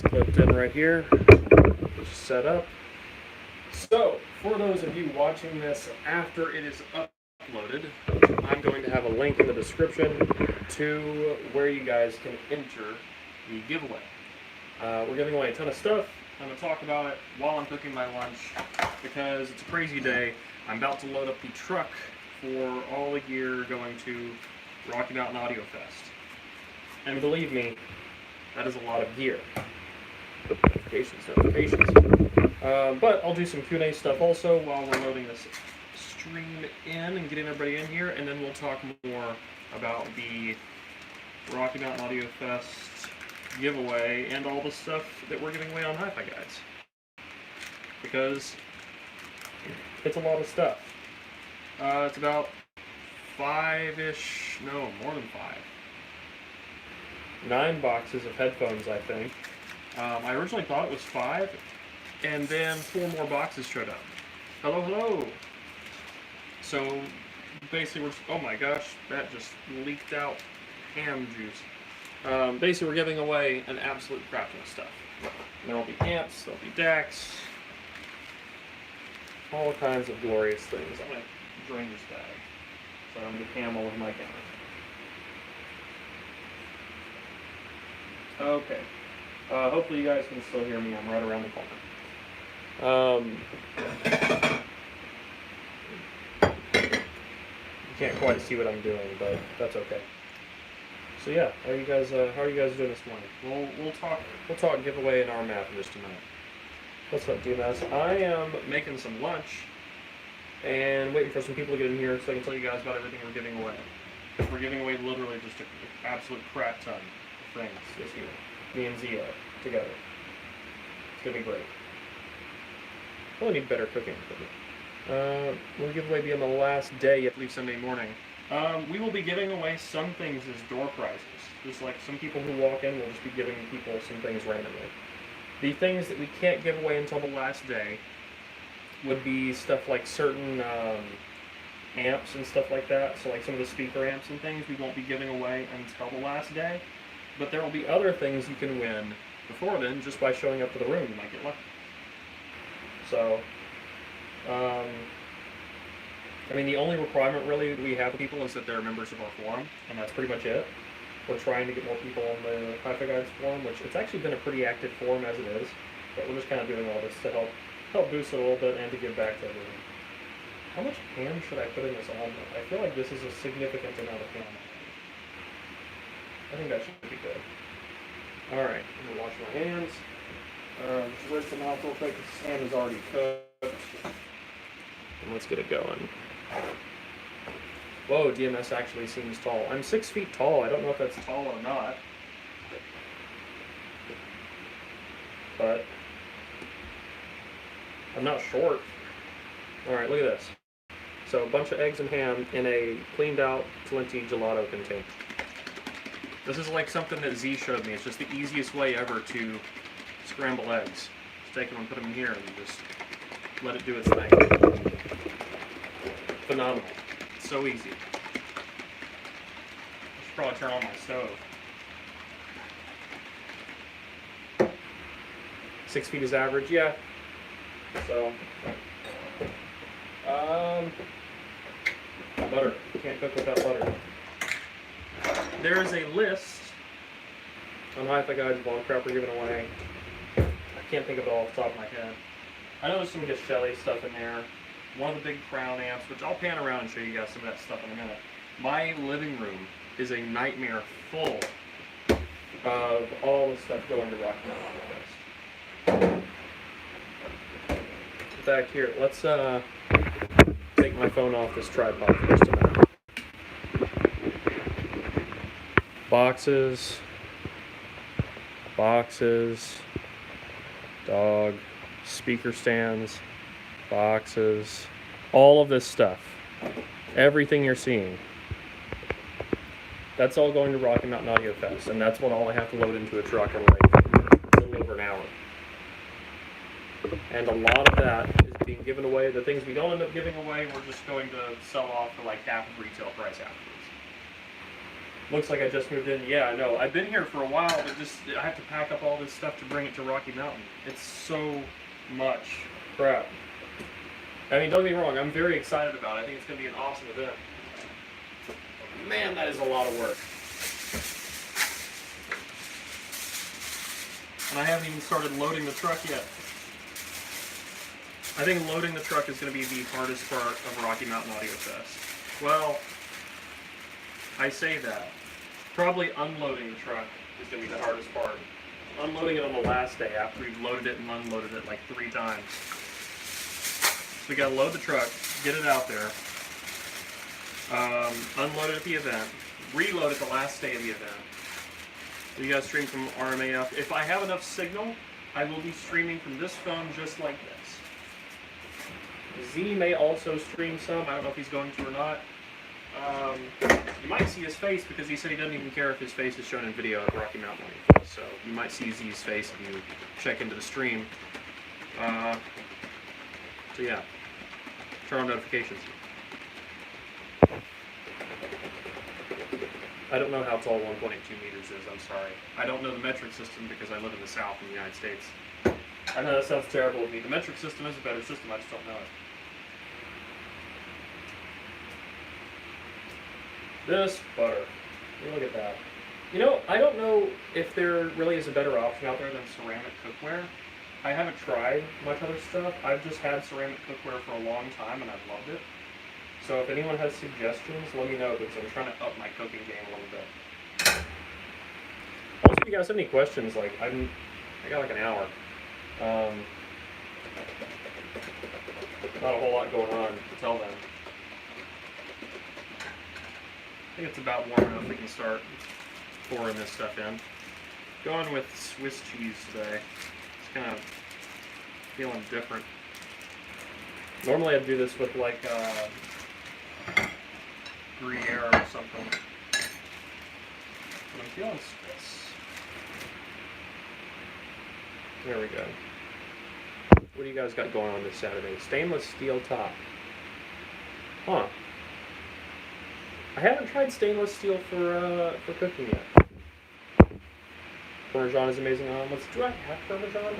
clipped in right here, just set up. So, for those of you watching this after it is uploaded, I'm going to have a link in the description to where you guys can enter the giveaway. We're giving away a ton of stuff. I'm going to talk about it while I'm cooking my lunch because it's a crazy day. I'm about to load up the truck for all the gear going to Rocky Mountain Audio Fest. And believe me, that is a lot of gear. Notifications. But I'll do some Q&A stuff also while we're loading this stream in and getting everybody in here, and then we'll talk more about the Rocky Mountain Audio Fest giveaway and all the stuff that we're giving away on Hi-Fi Guides. Because it's a lot of stuff. It's about 5-ish, no, more than 5. 9 boxes of headphones, I think. I originally thought it was 5, and then 4 more boxes showed up. Hello, hello! So, basically oh my gosh, that just leaked out ham juice. Basically we're giving away an absolute crap ton of stuff. There'll be amps, there'll be decks, all kinds of glorious things. I'm going to drain this bag, so I don't get ham all over my counter. Okay. Hopefully you guys can still hear me. I'm right around the corner. You can't quite see what I'm doing, but that's okay. So yeah, how are you guys doing this morning? We'll talk giveaway and RMAF in just a minute. What's up, DMS? I am making some lunch and waiting for some people to get in here so I can tell you guys about everything we're giving away. We're giving away literally just an absolute crap ton of things this year. Me and Zia together. It's gonna be great. Probably need better cooking equipment. Will the giveaway be on the last day, I believe Sunday morning? We will be giving away some things as door prizes. Just like some people who walk in, we'll just be giving people some things randomly. The things that we can't give away until the last day would be stuff like certain amps and stuff like that. So like some of the speaker amps and things we won't be giving away until the last day. But there will be other things you can win before then just by showing up to the room. You might get lucky. So, I mean, the only requirement really we have for people is that they're members of our forum, and that's pretty much it. We're trying to get more people on the Hi-Fi Guides forum, which it's actually been a pretty active forum as it is, but we're just kind of doing all this to help boost it a little bit and to give back to everyone. How much ham should I put in this omelet? I feel like this is a significant amount of ham. I think that should be good. Alright, I'm going to wash my hands. Just rinse them out real quick. This ham is already cooked. And let's get it going. Whoa, DMS actually seems tall. I'm 6 feet tall. I don't know if that's tall or not. But I'm not short. Alright, look at this. So a bunch of eggs and ham in a cleaned out Talenti gelato container. This is like something that Z showed me. It's just the easiest way ever to scramble eggs. Just take them and put them in here and just let it do its thing. Phenomenal. It's so easy. I should probably turn on my stove. 6 feet is average, yeah. So, butter. Can't cook without butter. There is a list on Hi-Fi Guides of all the crap we're giving away. I can't think of it all off the top of my head. I know there's some good Shelly stuff in there. One of the big Crown amps, which I'll pan around and show you guys some of that stuff in a minute. My living room is a nightmare full of all the stuff going to Rocky Mountain Fest. Back here, let's take my phone off this tripod for just a minute. Boxes, dog, speaker stands, boxes, all of this stuff, everything you're seeing, that's all going to Rocky Mountain Audio Fest, and that's what all I have to load into a truck in like a little over an hour. And a lot of that is being given away. The things we don't end up giving away, we're just going to sell off for like half of retail price afterwards. Looks like I just moved in. Yeah, I know. I've been here for a while, but just I have to pack up all this stuff to bring it to Rocky Mountain. It's so much crap. I mean, don't get me wrong, I'm very excited about it. I think it's going to be an awesome event. Man, that is a lot of work. And I haven't even started loading the truck yet. I think loading the truck is going to be the hardest part of Rocky Mountain Audio Fest. Well, I say that. Probably unloading the truck is going to be the hardest part. Unloading it on the last day after we've loaded it and unloaded it like 3 times. So we got to load the truck, get it out there, unload it at the event, reload it the last day of the event. So you guys stream from RMAF. If I have enough signal, I will be streaming from this phone just like this. Z may also stream some. I don't know if he's going to or not. You might see his face because he said he doesn't even care if his face is shown in video at Rocky Mountain. So you might see Z's face if you check into the stream. So yeah, turn on notifications. I don't know how tall 1.2 meters is, I'm sorry. I don't know the metric system because I live in the South in the United States. I know that sounds terrible to me. The metric system is a better system, I just don't know it. This butter. Look at that. You know, I don't know if there really is a better option out there than ceramic cookware. I haven't tried much other stuff. I've just had ceramic cookware for a long time and I've loved it. So if anyone has suggestions, let me know because I'm trying to up my cooking game a little bit. Also, if you guys have any questions, like I got like an hour. Not a whole lot going on until then. I think it's about warm enough we can start pouring this stuff in. Going with Swiss cheese today. It's kind of feeling different. Normally I'd do this with like Gruyere or something. But I'm feeling Swiss. There we go. What do you guys got going on this Saturday? Stainless steel top. Huh. I haven't tried stainless steel for cooking yet. Parmesan is amazing omelets. Do I have Parmesan?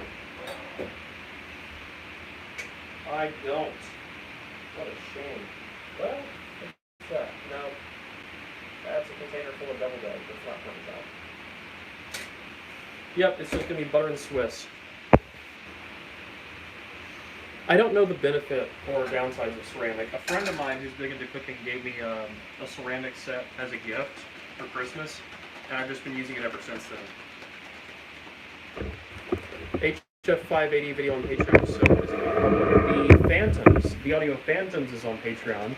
I don't. What a shame. Well, what's that? No. That's a container full of double eggs. That's not Parmesan. Yep, it's just going to be butter and Swiss. I don't know the benefit or downsides of ceramic. A friend of mine who's big into cooking gave me a ceramic set as a gift for Christmas, and I've just been using it ever since then. HF580 video on Patreon. So the Phantoms, the audio of Phantoms is on Patreon.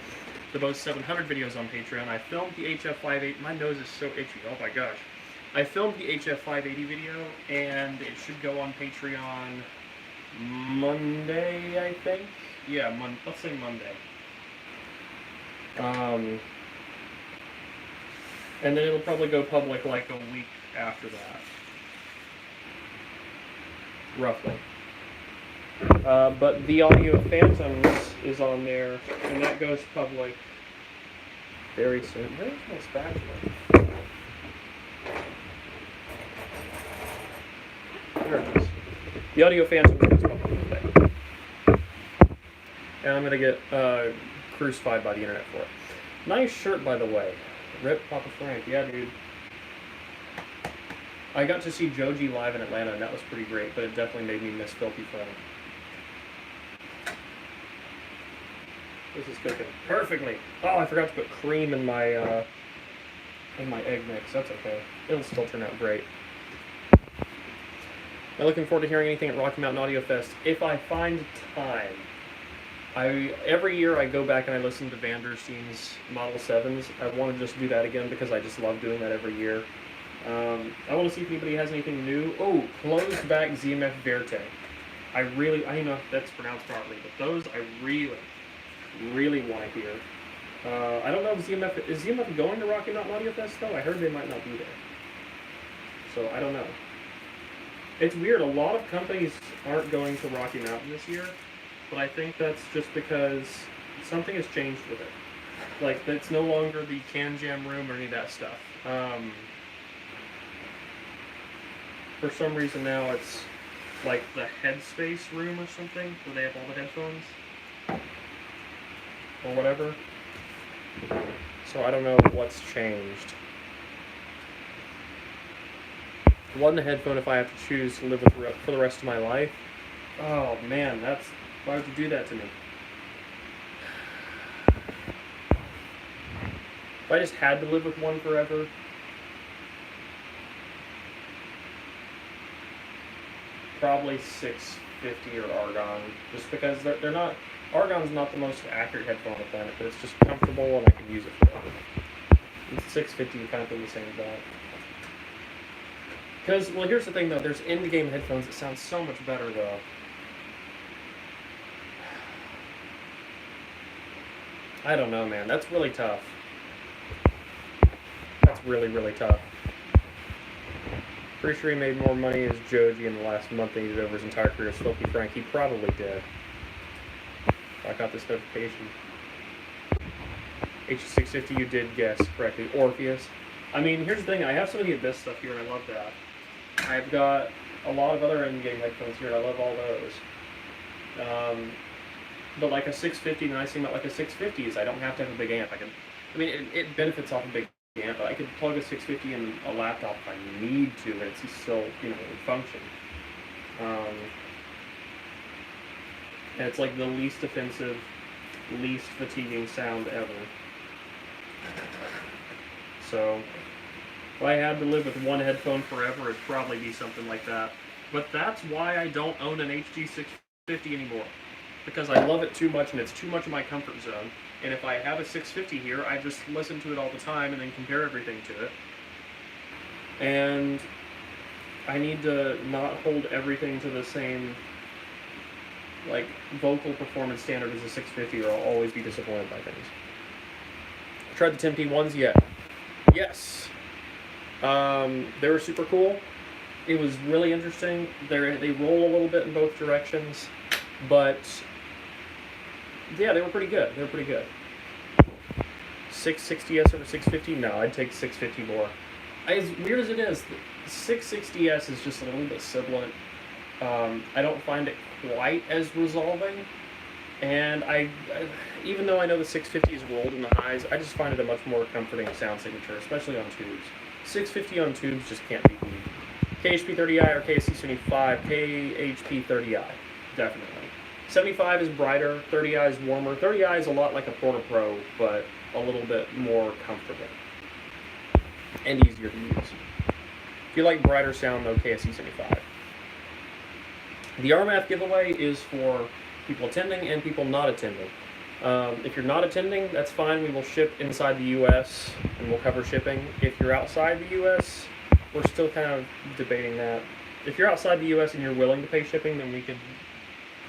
The Bose 700 videos on Patreon. I filmed the HF580. My nose is so itchy. Oh my gosh. I filmed the HF580 video, and it should go on Patreon Monday, I think. Yeah, let's say Monday. And then it'll probably go public like a week after that. Roughly. But the audio of Phantoms is on there, and that goes public very soon. Where's my spatula? There it is. The audio Phantoms goes public today. And I'm going to get crucified by the internet for it. Nice shirt, by the way. Rip Papa Frank. Yeah, dude. I got to see Joji live in Atlanta, and that was pretty great, but it definitely made me miss Filthy Frank. This is cooking perfectly. Oh, I forgot to put cream in my egg mix. That's okay. It'll still turn out great. I'm looking forward to hearing anything at Rocky Mountain Audio Fest. If I find time, every year I go back and I listen to Van der Steen's Model 7s. I want to just do that again because I just love doing that every year. I want to see if anybody has anything new. Oh, closed back ZMF Verte. I don't know if that's pronounced properly, but those I really want to hear. I don't know if is ZMF going to Rocky Mountain Audio Fest though? I heard they might not be there. So I don't know. It's weird, a lot of companies aren't going to Rocky Mountain this year, but I think that's just because something has changed with it. Like, it's no longer the Can Jam room or any of that stuff. For some reason now it's like the Headspace room or something, where they have all the headphones. Or whatever. So I don't know what's changed. One headphone if I have to choose to live with for the rest of my life. Oh man, why would you do that to me? If I just had to live with one forever, probably 650 or Argon, just because they're not. Argon's not the most accurate headphone on the planet, but it's just comfortable and I can use it forever. And 650 kind of thing the same as that. Because, well, here's the thing though, there's in-game headphones that sound so much better though. I don't know, man. That's really tough. That's really, really tough. Pretty sure he made more money as Joji in the last month than he did over his entire career as Filthy Frank. He probably did. I got this notification. H650, you did guess correctly. Orpheus. I mean, here's the thing. I have some of the Abyss stuff here, and I love that. I've got a lot of other in-game headphones here, and I love all those. But like a 650, the nice thing about like a 650 is I don't have to have a big amp. It benefits off a big amp, but I could plug a 650 in a laptop if I need to, and it's still, function. And it's like the least offensive, least fatiguing sound ever. So, if I had to live with one headphone forever, it'd probably be something like that. But that's why I don't own an HG650 anymore. Because I love it too much and it's too much of my comfort zone. And if I have a 650 here, I just listen to it all the time and then compare everything to it. And I need to not hold everything to the same vocal performance standard as a 650 or I'll always be disappointed by things. Tried the Tempe ones yet? Yes. They were super cool. It was really interesting. They roll a little bit in both directions, but yeah, they were pretty good. 660S over 650? No, I'd take 650 more. As weird as it is, 660S is just a little bit sibilant. I don't find it quite as resolving, and I even though I know the 650 is rolled in the highs, I just find it a much more comforting sound signature, especially on tubes. 650 on tubes just can't be beat. KHP30i or KSC75, KHP30i, definitely. 75 is brighter, 30i is warmer. 30i is a lot like a Porta Pro, but a little bit more comfortable and easier to use. If you like brighter sound, though, KSC75. The RMAF giveaway is for people attending and people not attending. If you're not attending, that's fine. We will ship inside the U.S. and we'll cover shipping. If you're outside the U.S., we're still kind of debating that. If you're outside the U.S. and you're willing to pay shipping, then we can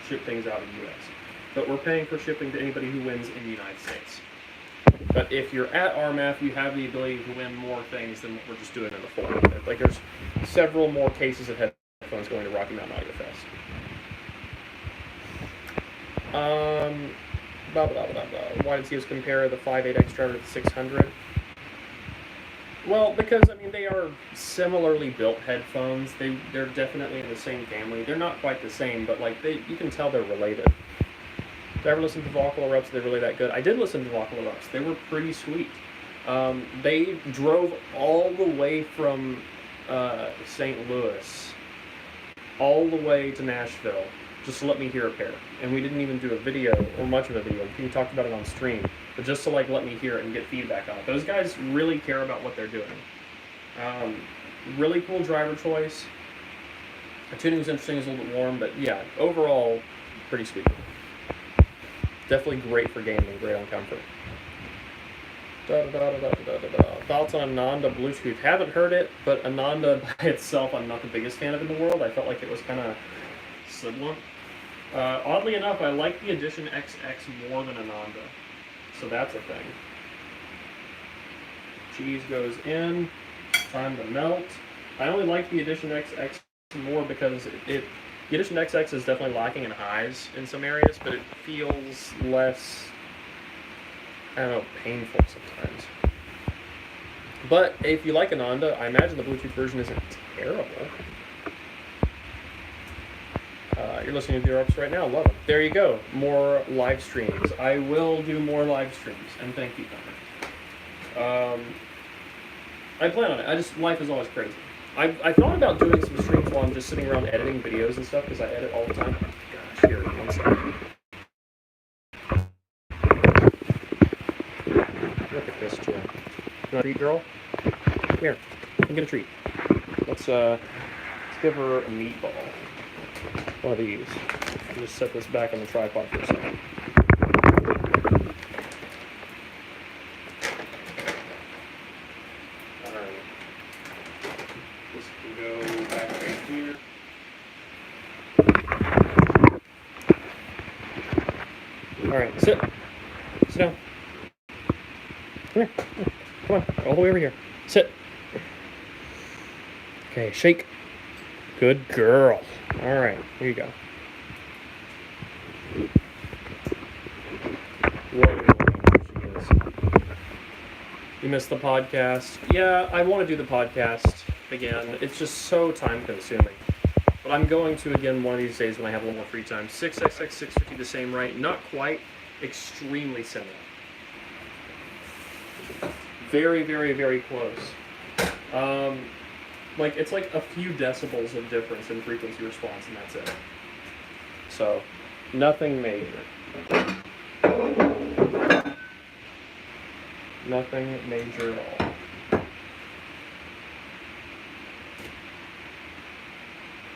ship things out of the U.S. But we're paying for shipping to anybody who wins in the United States. But if you're at RMAF, you have the ability to win more things than what we're just doing in the forum. Like, there's several more cases of headphones going to Rocky Mountain Audio Fest. Why did CEOs compare the 5.8X driver to the 600? Well, because, they are similarly built headphones. They're definitely in the same family. They're not quite the same, but, you can tell they're related. Did I ever listen to Vocal Erupts? They're really that good. I did listen to Vocal Erupts. They were pretty sweet. They drove all the way from St. Louis all the way to Nashville just to let me hear a pair. And we didn't even do a video, or much of a video. We talked about it on stream. But just to let me hear it and get feedback on it. Those guys really care about what they're doing. Really cool driver choice. The tuning was interesting, it was a little bit warm, but yeah, overall, pretty sweet. Definitely great for gaming, great on comfort. Thoughts on Ananda Bluetooth? Haven't heard it, but Ananda by itself, I'm not the biggest fan of in the world. I felt like it was kind of sibilant. Oddly enough, I like the Edition XX more than Ananda, so that's a thing. Cheese goes in, time to melt. I only like the Edition XX more because the Edition XX is definitely lacking in highs in some areas, but it feels less I don't know, painful sometimes. But if you like Ananda, I imagine the Bluetooth version isn't terrible. You're listening to the RMAF right now. Love them. There you go. More live streams. I will do more live streams, and thank you, Connor. I plan on it. Life is always crazy. I thought about doing some streams while I'm just sitting around editing videos and stuff, because I edit all the time. Gosh, here, one second. Look at this, Jen. You want a treat, girl? Come here. Come get a treat. Let's give her a meatball. One of these. I'll just set this back on the tripod for a second. Alright. This can go back right here. Alright, sit. Sit down. Come here. Come on. All the way over here. Sit. Okay, shake. Good girl. Alright, here you go. You missed the podcast. Yeah, I want to do the podcast again. It's just so time consuming. But I'm going to again one of these days when I have a little more free time. 6xx 650 the same, right? Not quite. Extremely similar. Very, very, very close. Like, it's like a few decibels of difference in frequency response, and that's it. So, nothing major. Nothing major at all.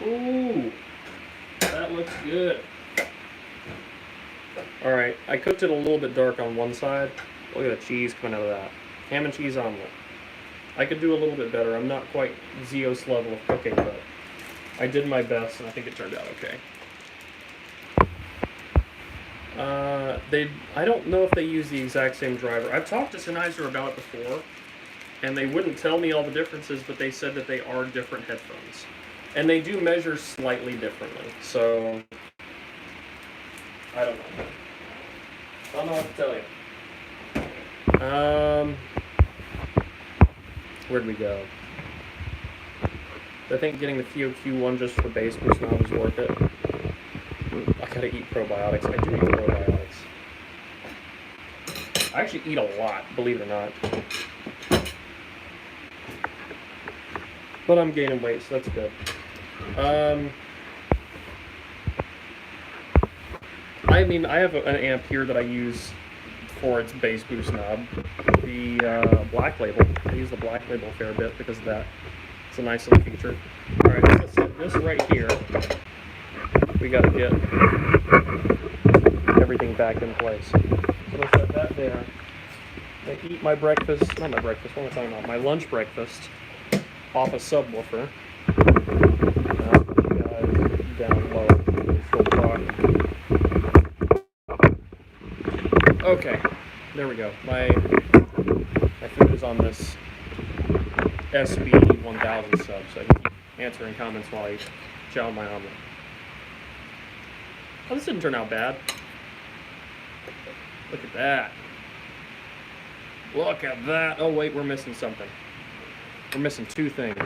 Ooh, that looks good. Alright, I cooked it a little bit dark on one side. Look at the cheese coming out of that. Ham and cheese omelet. I could do a little bit better. I'm not quite Zeos level of cooking, but I did my best, and I think it turned out okay. I don't know if they use the exact same driver. I've talked to Sennheiser about it before, and they wouldn't tell me all the differences, but they said that they are different headphones. And they do measure slightly differently, so I don't know. I don't know what to tell you. Where'd we go? I think getting the FioQ1 just for bass boost knob is worth it. I gotta eat probiotics. I do eat probiotics. I actually eat a lot, believe it or not. But I'm gaining weight, so that's good. I mean, I have an amp here that I use for its bass boost knob. The Black Label. I use the Black Label a fair bit because of that. It's a nice little feature. Alright, let's set this right here. We gotta get everything back in place. So let's set that there. I eat my breakfast, not my breakfast, what am I talking about? My lunch breakfast off a subwoofer. Now, put you guys down low. Okay, there we go. My food is on this SB 1000 sub, so I can keep answering comments while I chow my omelet. Oh, this didn't turn out bad. Look at that. Look at that. Oh, wait, we're missing something. We're missing two things.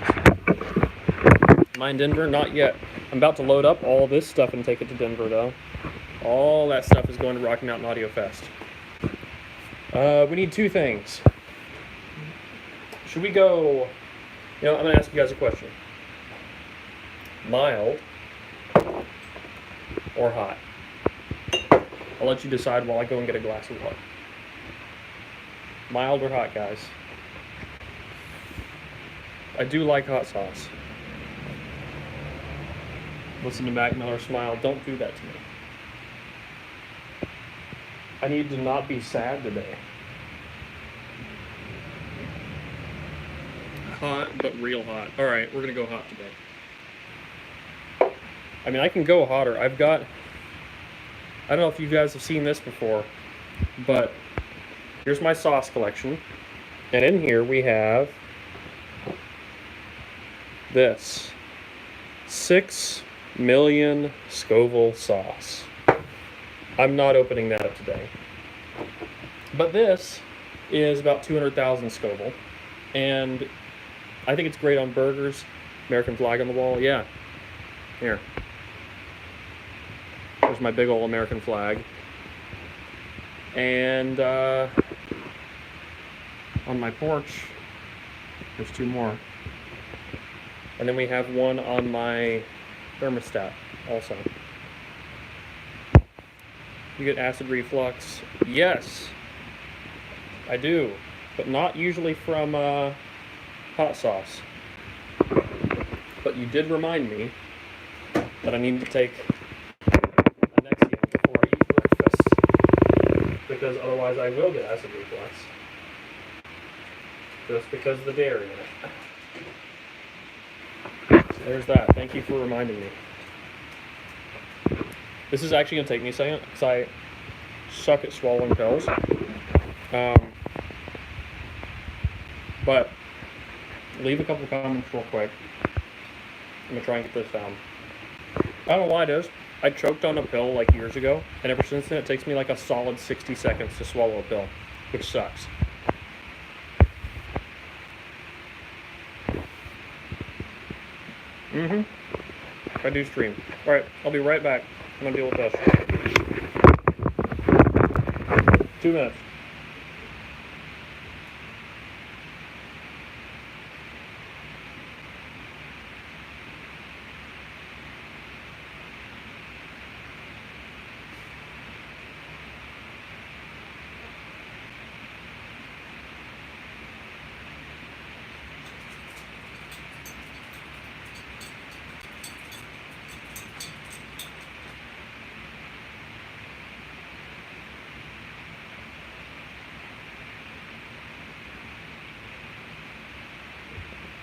Am I in Denver? Not yet. I'm about to load up all this stuff and take it to Denver, though. All that stuff is going to Rocky Mountain Audio Fest. We need two things. Should we go... You know, I'm going to ask you guys a question. Mild or hot? I'll let you decide while I go and get a glass of water. Mild or hot, guys? I do like hot sauce. Listen to Mac Miller smile. Don't do that to me. I need to not be sad today. Hot, but real hot. Alright, we're going to go hot today. I mean, I can go hotter. I've got... I don't know if you guys have seen this before, but here's my sauce collection. And in here we have this 6 million Scoville sauce. I'm not opening that up today. But this is about 200,000 Scoville, and I think it's great on burgers. American flag on the wall, yeah. Here. There's my big old American flag. And on my porch, there's 2 more. And then we have one on my thermostat also. You get acid reflux? Yes, I do, but not usually from hot sauce. But you did remind me that I need to take a Nexium before I eat breakfast, because otherwise I will get acid reflux. Just because of the dairy in it. So there's that. Thank you for reminding me. This is actually going to take me a second, because I suck at swallowing pills. But leave a couple comments real quick. I'm going to try and get this down. I don't know why it is. I choked on a pill like years ago, and ever since then it takes me like a solid 60 seconds to swallow a pill, which sucks. I do stream. Alright, I'll be right back. I'm gonna deal with this. 2 minutes.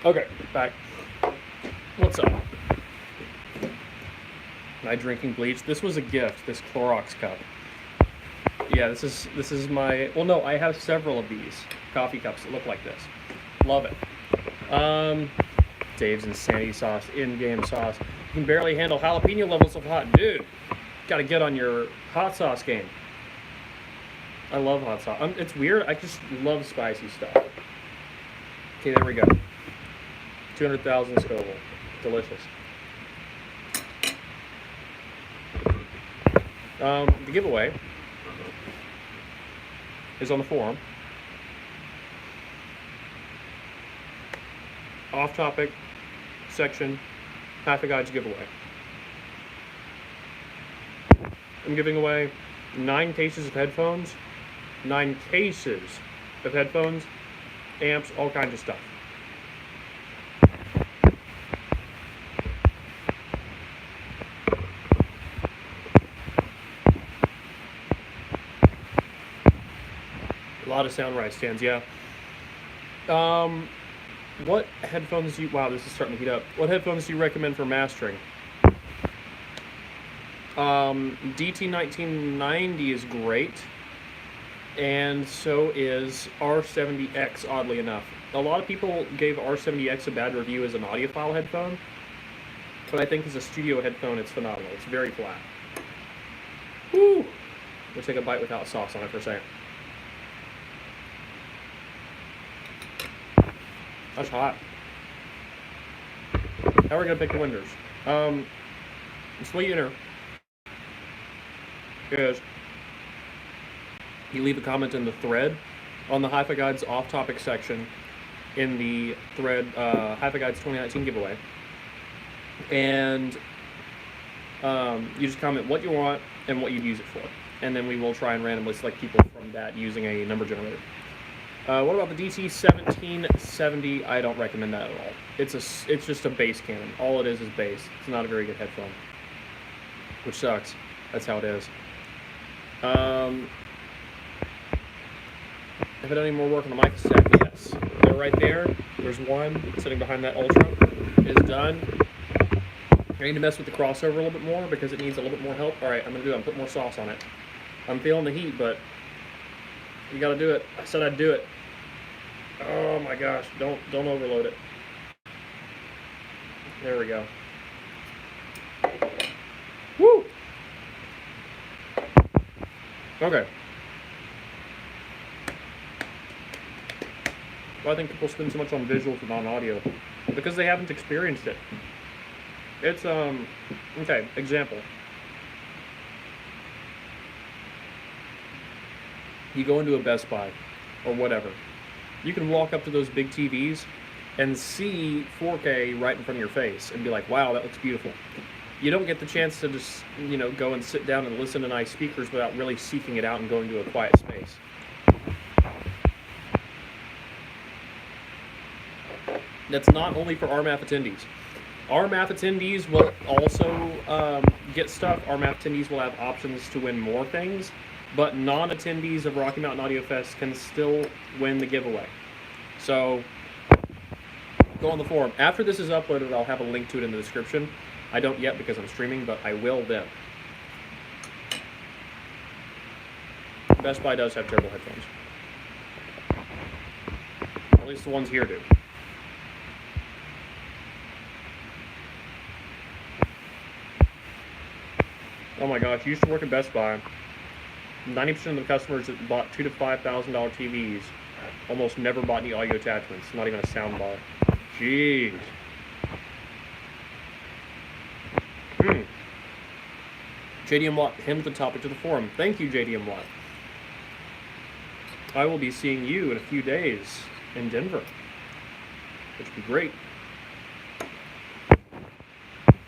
Okay, back. What's up? Am I drinking bleach? This was a gift, this Clorox cup. Yeah, this is my, well no, I have several of these coffee cups that look like this. Love it. Dave's Insanity sauce, in-game sauce. You can barely handle jalapeno levels of hot. Dude, gotta get on your hot sauce game. I love hot sauce. It's weird, I just love spicy stuff. Okay, there we go. 200,000 Scoville. Delicious. The giveaway is on the forum. Off-topic section, Half a Guide's giveaway. I'm giving away 9 cases of headphones, 9 cases of headphones, amps, all kinds of stuff. A lot of sound right stands, yeah. What headphones do you... Wow, this is starting to heat up. What headphones do you recommend for mastering? DT1990 is great, and so is R70X, oddly enough. A lot of people gave R70X a bad review as an audiophile headphone, but I think as a studio headphone, it's phenomenal. It's very flat. Woo! We'll take a bite without sauce on it for a second. That's hot. How are we gonna pick the winners? The winner is you leave a comment in the thread on the Hi-Fi Guides off-topic section in the thread Hi-Fi Guides 2019 giveaway, and you just comment what you want and what you'd use it for, and then we will try and randomly select people from that using a number generator. What about the DT1770? I don't recommend that at all. It's just a bass cannon. All it is bass. It's not a very good headphone, which sucks. That's how it is. Have I done any more work on the mic stack? Yes. They're right there. There's one sitting behind that Ultra. It is done. I need to mess with the crossover a little bit more because it needs a little bit more help. All right, I'm gonna do it. I'm putting more sauce on it. I'm feeling the heat, but you gotta do it. I said I'd do it. Oh my gosh, don't overload it. There we go. Woo! Okay. why I think people spend so much on visuals and on audio, because they haven't experienced it. It's okay. Example. You go into a Best Buy or whatever. You can walk up to those big TVs and see 4K right in front of your face and be like, wow, that looks beautiful. You don't get the chance to just, go and sit down and listen to nice speakers without really seeking it out and going to a quiet space. That's not only for RMAF attendees. RMAF attendees will also get stuff. RMAF attendees will have options to win more things, but non-attendees of Rocky Mountain Audio Fest can still win the giveaway. So go on the forum. After this is uploaded, I'll have a link to it in the description. I don't yet because I'm streaming, but I will then. Best Buy does have terrible headphones. At least the ones here do. Oh my gosh, you used to work at Best Buy. 90% of the customers that bought $2,000 to $5,000 TVs almost never bought any audio attachments, not even a sound bar. Jeez. JDM Watt hymned the topic to the forum. Thank you, JDM Watt. I will be seeing you in a few days in Denver, which would be great.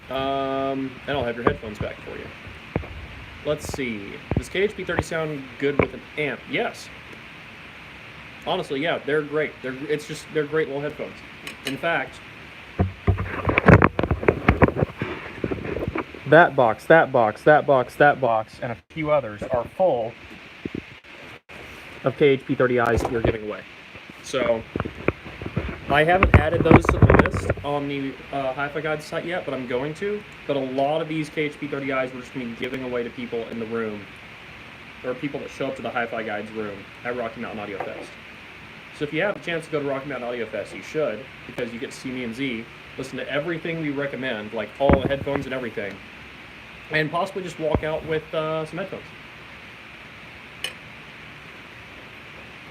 And I'll have your headphones back for you. Let's see. Does KHP30 sound good with an amp? Yes. Honestly, yeah, they're great. They're great little headphones. In fact, that box, and a few others are full of KHP30Is that we're giving away. So I haven't added those to the list on the Hi-Fi Guide site yet, but I'm going to. But a lot of these KHP30Is we're just going to be giving away to people in the room, or people that show up to the Hi-Fi Guide's room at Rocky Mountain Audio Fest. So if you have a chance to go to Rocky Mountain Audio Fest, you should, because you get to see me and Z, listen to everything we recommend, like all the headphones and everything, and possibly just walk out with some headphones.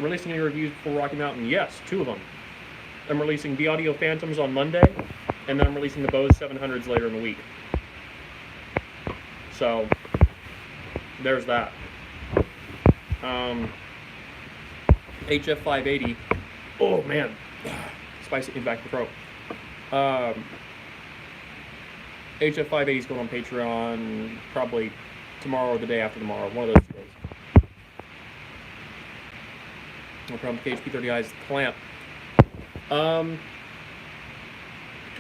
Releasing any reviews for Rocky Mountain? Yes, 2 of them. I'm releasing the Audio Phantoms on Monday, and then I'm releasing the Bose 700s later in the week. So, there's that. HF580. Oh, man. Spicy in the back of the throat. HF580 is going on Patreon probably tomorrow or the day after tomorrow. One of those 2 days. No problem. KHP30I's clamp.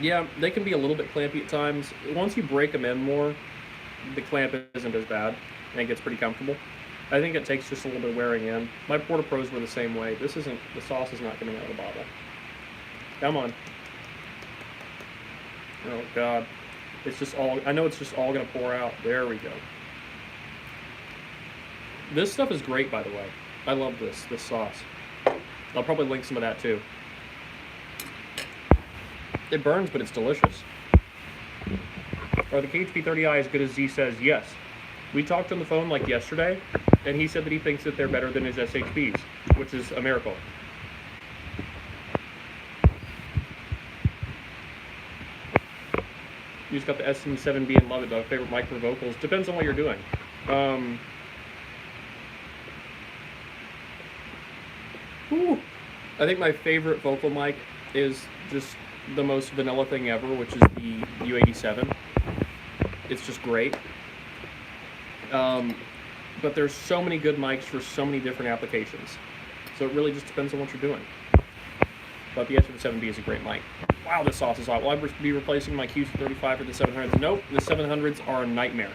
Yeah, they can be a little bit clampy at times. Once you break them in more, the clamp isn't as bad, and it gets pretty comfortable. I think it takes just a little bit of wearing in. My Porta Pros were the same way. The sauce is not coming out of the bottle. Come on. Oh, God. I know it's just all going to pour out. There we go. This stuff is great, by the way. I love this sauce. I'll probably link some of that, too. It burns, but it's delicious. Are the KHP30i as good as Z says? Yes. We talked on the phone like yesterday, and he said that he thinks that they're better than his SHPs, which is a miracle. You just got the SM7B and love it, though. Favorite mic for vocals? Depends on what you're doing. I think my favorite vocal mic is just the most vanilla thing ever, which is the U87. It's just great. But there's so many good mics for so many different applications. So it really just depends on what you're doing. But the SM7B is a great mic. Wow, this sauce is hot. Will I be replacing my QC35 for the 700s? Nope, the 700s are a nightmare.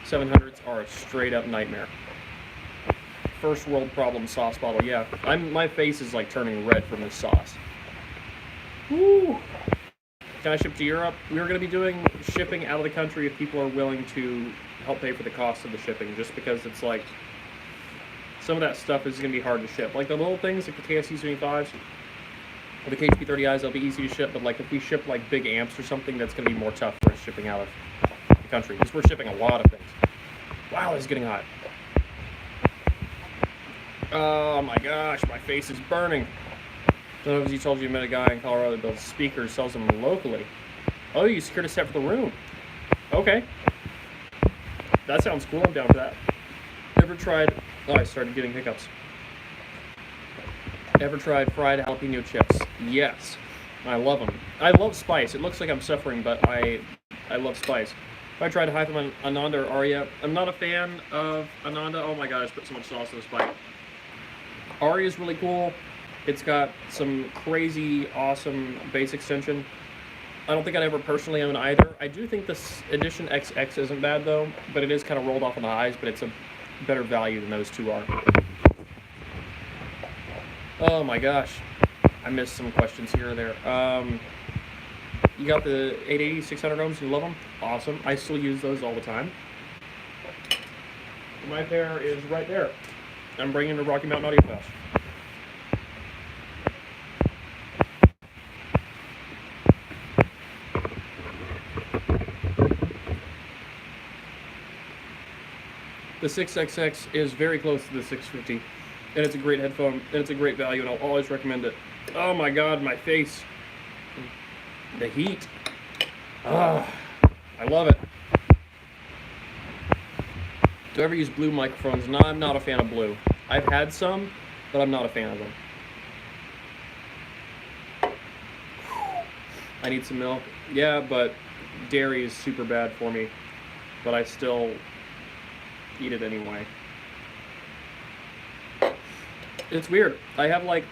700s are a straight up nightmare. First world problem sauce bottle, yeah. My face is like turning red from this sauce. Woo! Can I ship to Europe? We are going to be doing shipping out of the country if people are willing to help pay for the cost of the shipping, just because it's like, some of that stuff is going to be hard to ship. Like the little things, like the KSC-75s, or the KHP30Is, they'll be easy to ship, but like if we ship like big amps or something, that's going to be more tough for us shipping out of the country, because we're shipping a lot of things. Wow, this is getting hot. Oh my gosh, my face is burning. Don't know if you told you met a guy in Colorado that builds speakers, sells them locally. Oh, you secured a set for the room. Okay. That sounds cool. I'm down for that. Ever tried... Oh, I started getting hiccups. Ever tried fried jalapeno chips? Yes. I love them. I love spice. It looks like I'm suffering, but I love spice. If I tried hyphen Ananda or Aria, I'm not a fan of Ananda. Oh my god, I just put so much sauce in this bite. Aria is really cool. It's got some crazy, awesome base extension. I don't think I'd ever personally own either. I do think this Edition XX isn't bad though, but it is kind of rolled off on the highs, but it's a better value than those two are. Oh my gosh. I missed some questions here or there. You got the 880, 600 ohms, you love them? Awesome. I still use those all the time. My pair is right there. I'm bringing the Rocky Mountain Audio Fest. The 6XX is very close to the 650, and it's a great headphone, and it's a great value, and I'll always recommend it. Oh my god, my face. The heat. Ah, I love it. Do I ever use blue microphones? No, I'm not a fan of blue. I've had some, but I'm not a fan of them. I need some milk. Yeah, but dairy is super bad for me, but I still eat it anyway. It's weird. I have like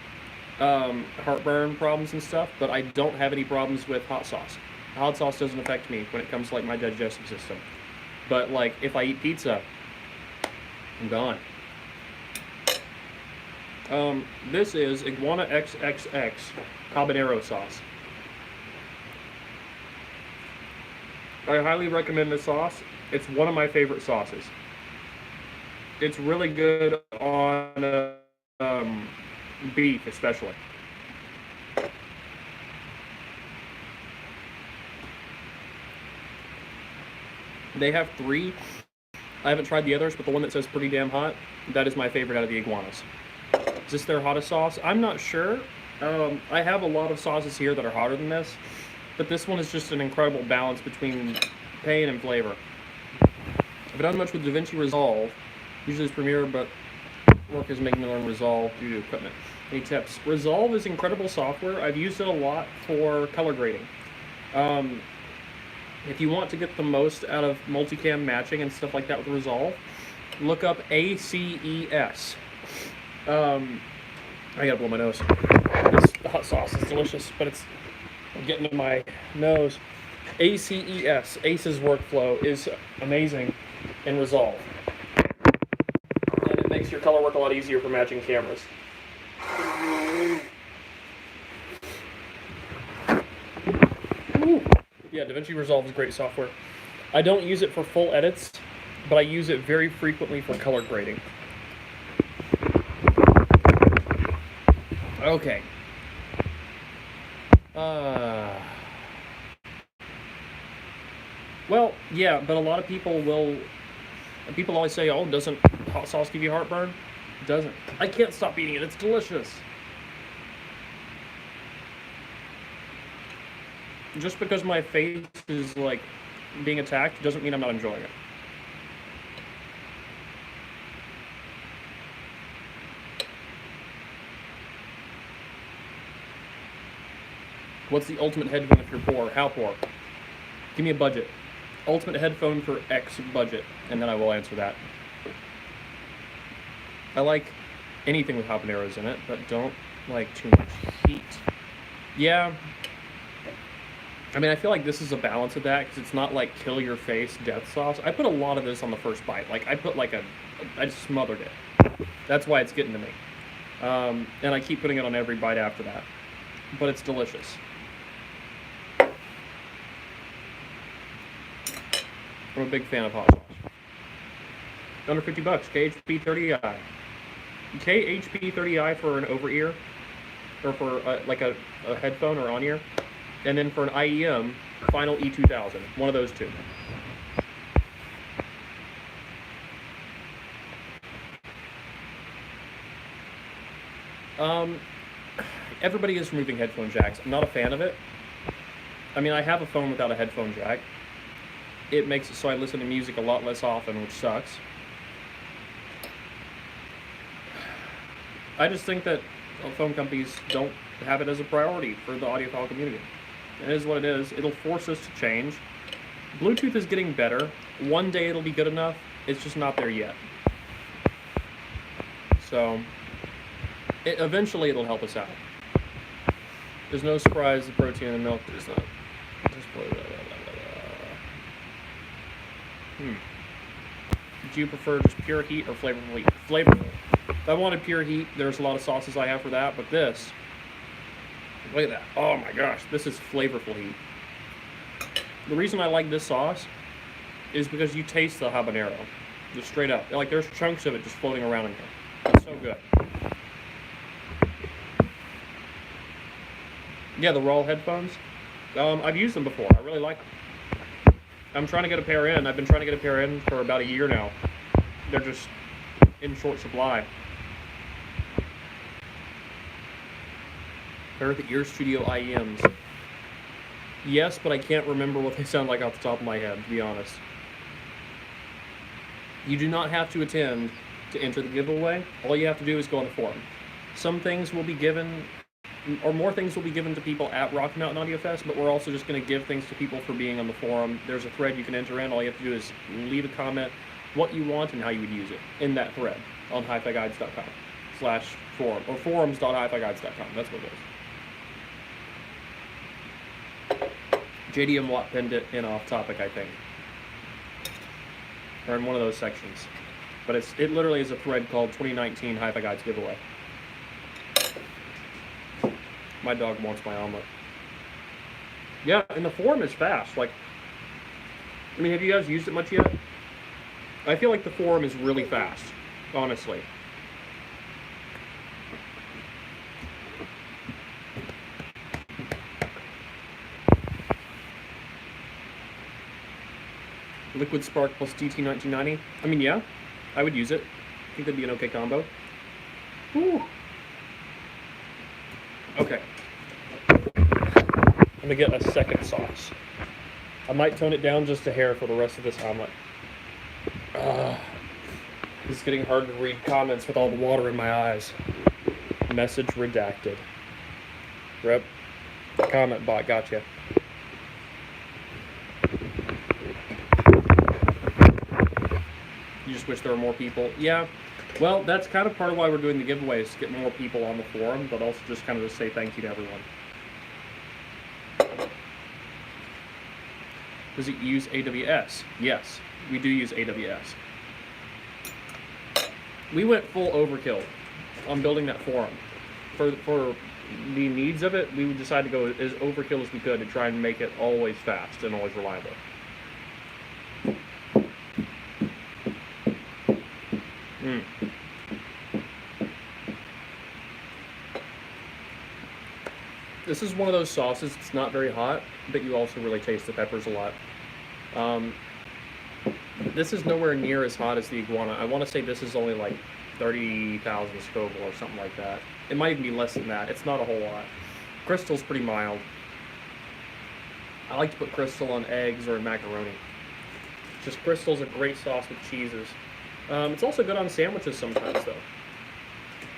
heartburn problems and stuff, but I don't have any problems with hot sauce. Hot sauce doesn't affect me when it comes to like my digestive system. But like if I eat pizza, I'm gone. This is Iguana XXX habanero sauce. I highly recommend this sauce. It's one of my favorite sauces. It's really good on beef, especially. They have 3. I haven't tried the others, but the one that says pretty damn hot, that is my favorite out of the iguanas. Is this their hottest sauce? I'm not sure. I have a lot of sauces here that are hotter than this, but this one is just an incredible balance between pain and flavor. I've done much with DaVinci Resolve. Usually it's Premiere, but work is making me learn Resolve due to equipment. Any tips? Resolve is incredible software. I've used it a lot for color grading. If you want to get the most out of multicam matching and stuff like that with Resolve, look up ACES. I gotta blow my nose. This hot sauce is delicious, but it's getting to my nose. ACES, ACES workflow, is amazing in Resolve. And it makes your color work a lot easier for matching cameras. Yeah, DaVinci Resolve is great software. I don't use it for full edits, but I use it very frequently for color grading. Okay. Well, yeah, but a lot of people will... People always say, oh, doesn't hot sauce give you heartburn? It doesn't. I can't stop eating it. It's delicious. Just because my face is, like, being attacked doesn't mean I'm not enjoying it. What's the ultimate headphone if you're poor? How poor? Give me a budget. Ultimate headphone for X budget, and then I will answer that. I like anything with habaneros in it, but don't like too much heat. Yeah. I mean, I feel like this is a balance of that, because it's not like kill your face death sauce. I put a lot of this on the first bite. Like, I put like I just smothered it. That's why it's getting to me. And I keep putting it on every bite after that. But it's delicious. I'm a big fan of hot sauce. Under $50, KHP30i. KHP30i for an over-ear, or for like a headphone or on-ear. And then for an IEM, Final E2000. One of those two. Everybody is removing headphone jacks. I'm not a fan of it. I mean, I have a phone without a headphone jack. It makes it so I listen to music a lot less often, which sucks. I just think that phone companies don't have it as a priority for the audiophile community. It is what it is. It'll force us to change. Bluetooth is getting better. One day it'll be good enough. It's just not there yet. So, eventually it'll help us out. There's no surprise the protein in the milk is not. Do you prefer just pure heat or flavorful heat? Flavorful. If I wanted pure heat, there's a lot of sauces I have for that, but this, look at that. Oh my gosh, this is flavorful heat. The reason I like this sauce is because you taste the habanero. Just straight up. Like, there's chunks of it just floating around in here. It's so good. Yeah, the raw headphones. I've used them before. I really like them. I'm trying to get a pair in. I've been trying to get a pair in for about a year now. They're just in short supply. They're the Ear Studio IEMs. Yes, but I can't remember what they sound like off the top of my head, to be honest. You do not have to attend to enter the giveaway. All you have to do is go on the forum. Some things will be given, or more things will be given to people at Rocky Mountain Audio Fest, but we're also just going to give things to people for being on the forum. There's a thread you can enter in. All you have to do is leave a comment, what you want and how you would use it in that thread on hiFiGuides.com/forum, or forums.hiFiGuides.com. That's what it is. JDM Watt pinned it in off topic, I think, or in one of those sections. But it literally is a thread called 2019 Hi-Fi Guides Giveaway. My dog wants my omelet. Yeah, and the forum is fast. Like, I mean, have you guys used it much yet? I feel like the forum is really fast, honestly. Liquid Spark plus DT1990. I mean, yeah, I would use it. I think that'd be an okay combo. Whew. Okay. I'm gonna get a second sauce. I might tone it down just a hair for the rest of this omelet. It's getting hard to read comments with all the water in my eyes. Message redacted. Rep. Comment bot, gotcha. You just wish there were more people. Yeah. Well, that's kind of part of why we're doing the giveaway, is to get more people on the forum, but also just kind of to say thank you to everyone. Does it use AWS? Yes, we do use AWS. We went full overkill on building that forum. For the needs of it, we would decide to go as overkill as we could to try and make it always fast and always reliable. This is one of those sauces, it's not very hot, but you also really taste the peppers a lot. This is nowhere near as hot as the iguana. I want to say this is only like 30,000 Scoville or something like that. It might even be less than that. It's not a whole lot. Crystal's pretty mild. I like to put Crystal on eggs or in macaroni. Just Crystal's a great sauce with cheeses. It's also good on sandwiches sometimes, though.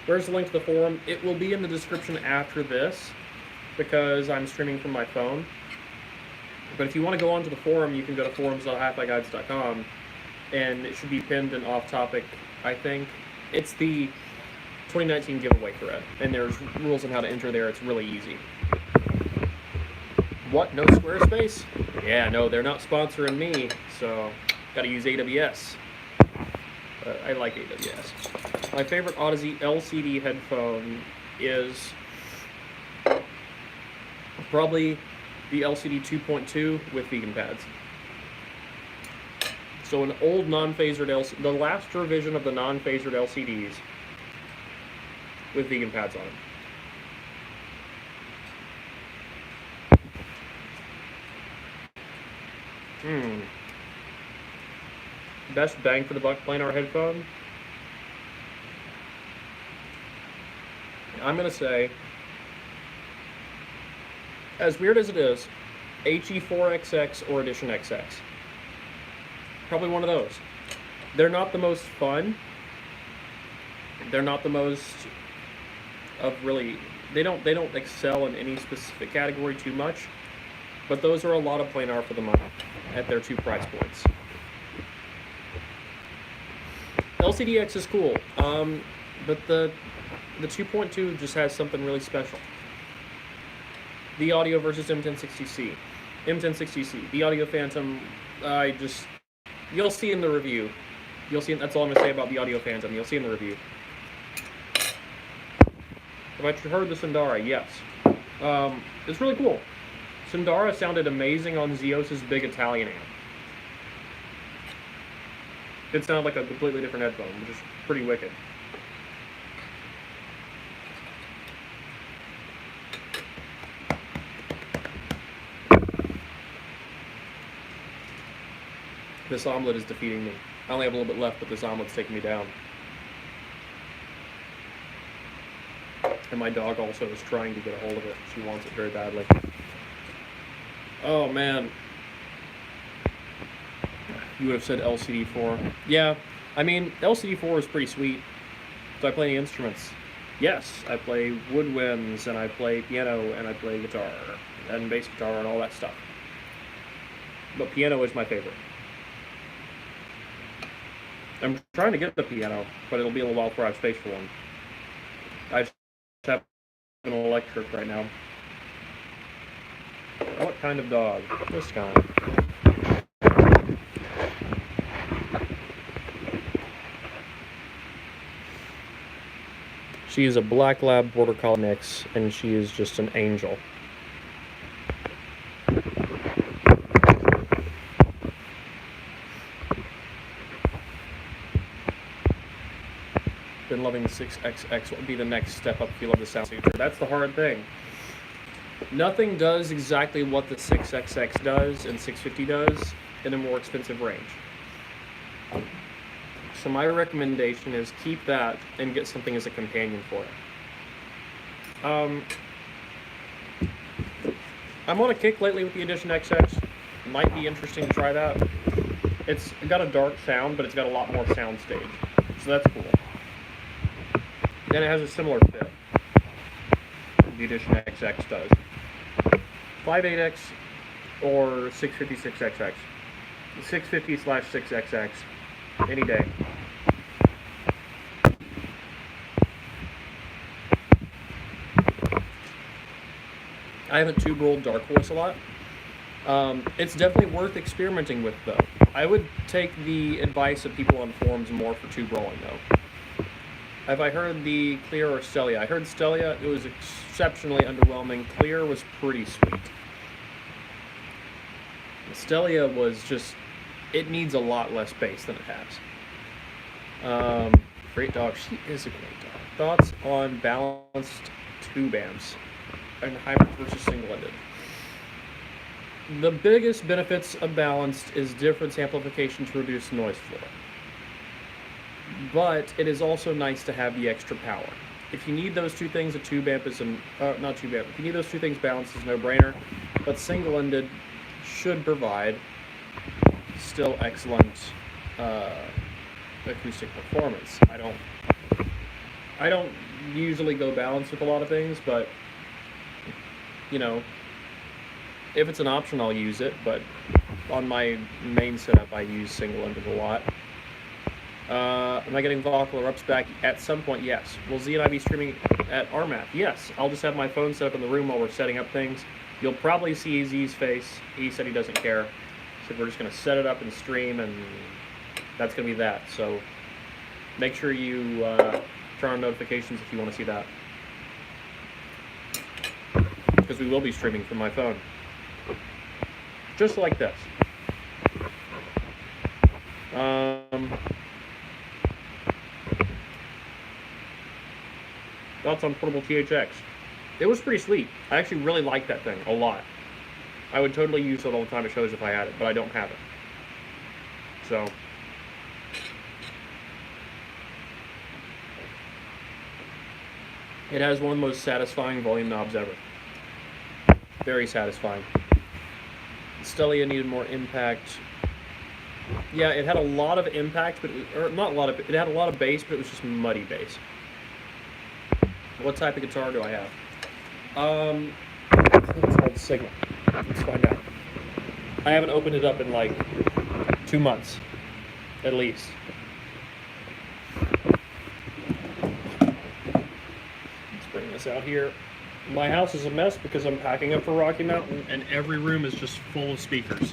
Where's the link to the forum? It will be in the description after this, because I'm streaming from my phone. But if you want to go onto the forum, you can go to forums.hifiguides.com, and it should be pinned and off topic, I think. It's the 2019 giveaway thread, and there's rules on how to enter there. It's really easy. What? No Squarespace? Yeah, no, they're not sponsoring me, so gotta use AWS. I like AWS. My favorite Odyssey LCD headphone is probably the LCD 2.2 with vegan pads. So an old non-phasered LCD, the last revision of the non-phasered LCDs with vegan pads on them. Best bang for the buck planar headphone? I'm going to say, as weird as it is, HE4XX or Edition XX. Probably one of those. They're not the most fun. They're not the most of really, they don't excel in any specific category too much, but those are a lot of planar for the money at their 2 price points. LCDX is cool, but the 2.2 just has something really special. The Audio versus M1060C. M1060C. The Audio Phantom, you'll see in the review. You'll see, that's all I'm going to say about the Audio Phantom. You'll see in the review. Have I heard the Sundara? Yes. It's really cool. Sundara sounded amazing on Zeos's big Italian amp. It sounded like a completely different headphone, which is pretty wicked. This omelet is defeating me. I only have a little bit left, but this omelet's taking me down. And my dog also is trying to get a hold of it. She wants it very badly. Oh, man. You would have said LCD4. Yeah, I mean, LCD4 is pretty sweet. Do I play any instruments? Yes, I play woodwinds, and I play piano, and I play guitar, and bass guitar, and all that stuff. But piano is my favorite. I'm trying to get the piano, but it'll be a little while before I have space for one. I just have an electric right now. What kind of dog? This kind. She is a black lab border collie mix, and she is just an angel. Been loving the 6XX. What would be the next step up if you love the sound signature? That's the hard thing. Nothing does exactly what the 6XX does and 650 does in a more expensive range. So my recommendation is keep that and get something as a companion for it. I'm on a kick lately with the Edition XX. Might be interesting to try that. It's got a dark sound, but it's got a lot more sound stage. So that's cool. And it has a similar fit. The Edition XX does. 58X or 656XX. 650/6XX. Any day. I haven't tube rolled Dark Horse a lot. It's definitely worth experimenting with, though. I would take the advice of people on forums more for tube rolling, though. Have I heard the Clear or Stelia? I heard Stelia. It was exceptionally underwhelming. Clear was pretty sweet. Stelia was just... It needs a lot less bass than it has. Great dog. She is a great dog. Thoughts on balanced tube amps and hybrid versus single-ended? The biggest benefits of balanced is difference amplification to reduce noise floor. But it is also nice to have the extra power. If you need those two things, a tube amp is not tube amp. If you need those two things, balanced is no brainer. But single-ended should provide still excellent acoustic performance. I don't usually go balanced with a lot of things, but you know, if it's an option, I'll use it. But on my main setup, I use single-ended a lot. Am I getting vocal erupts back at some point? Yes. Will Z and I be streaming at RMAF? Yes. I'll just have my phone set up in the room while we're setting up things. You'll probably see Z's face. He said he doesn't care. He said we're just going to set it up and stream, and that's going to be that. So make sure you turn on notifications if you want to see that. Because we will be streaming from my phone. Just like this. Thoughts on portable THX? It was pretty sweet. I actually really like that thing a lot. I would totally use it all the time at shows if I had it, but I don't have it. So. It has one of the most satisfying volume knobs ever. Very satisfying. Stellia needed more impact. Yeah, it had a lot of impact, but or not a lot of. It had a lot of bass, but it was just muddy bass. What type of guitar do I have? It's called Sigma. Let's find out. I haven't opened it up in like 2 months, at least. Let's bring this out here. My house is a mess because I'm packing up for Rocky Mountain, and every room is just full of speakers.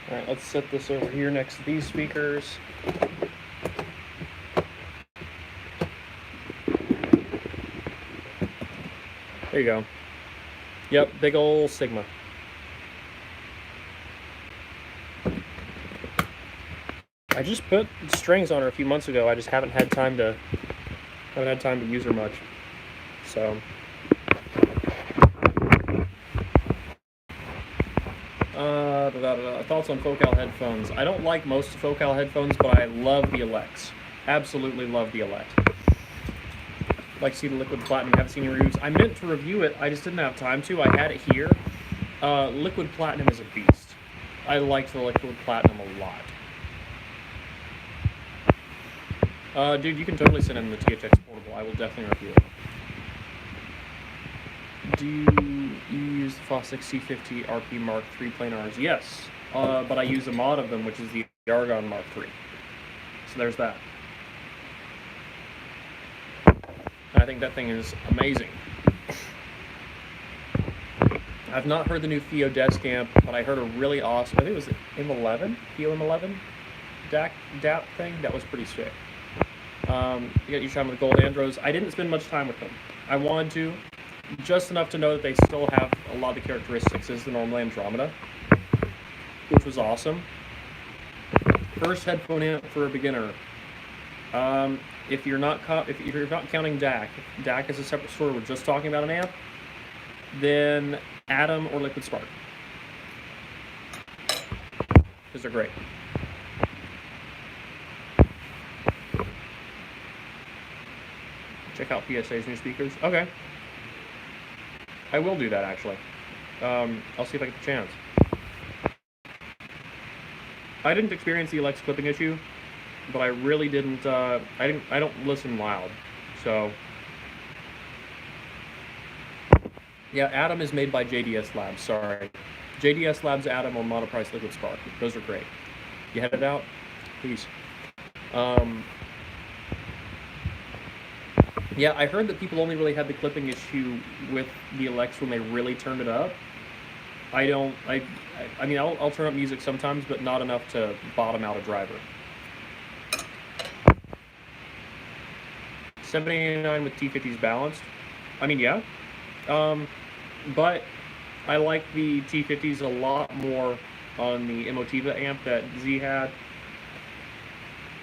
Alright, let's set this over here next to these speakers. There you go. Yep, big ol' Sigma. I just put strings on her a few months ago. I just haven't had time to use her much. So thoughts on Focal headphones. I don't like most Focal headphones, but I love the Elects. Absolutely love the Elect. Like to see the Liquid Platinum. Haven't seen any reviews. I meant to review it. I just didn't have time to. I had it here. Liquid Platinum is a beast. I liked the Liquid Platinum a lot. Dude, you can totally send in the THX Portable. I will definitely review it. Do you use the Fossil C50 RP Mark III planars? Yes, but I use a mod of them, which is the Argon Mark III. So there's that. I think that thing is amazing. I've not heard the new Theo desk amp, but I heard a really awesome, I think it was the M11, Theo M11 DAP thing. That was pretty sick. You got your time with Gold Andros. I didn't spend much time with them. I wanted to, just enough to know that they still have a lot of the characteristics as the normal Andromeda, which was awesome. First headphone amp for a beginner. If you're not counting DAC, DAC is a separate story. We're just talking about an amp. Then Atom or Liquid Spark, because they're great. Check out PSA's new speakers. Okay. I will do that, actually. I'll see if I get the chance. I didn't experience the Alex clipping issue, but I really didn't, I don't listen loud, so. Yeah, Atom is made by JDS Labs, sorry. JDS Labs Atom or Monoprice Liquid Spark. Those are great. You headed out? Peace. Yeah, I heard that people only really had the clipping issue with the Alex when they really turned it up. I mean, I'll turn up music sometimes, but not enough to bottom out a driver. 789 with T50s balanced. I mean, yeah. But I like the T50s a lot more on the Emotiva amp that Z had.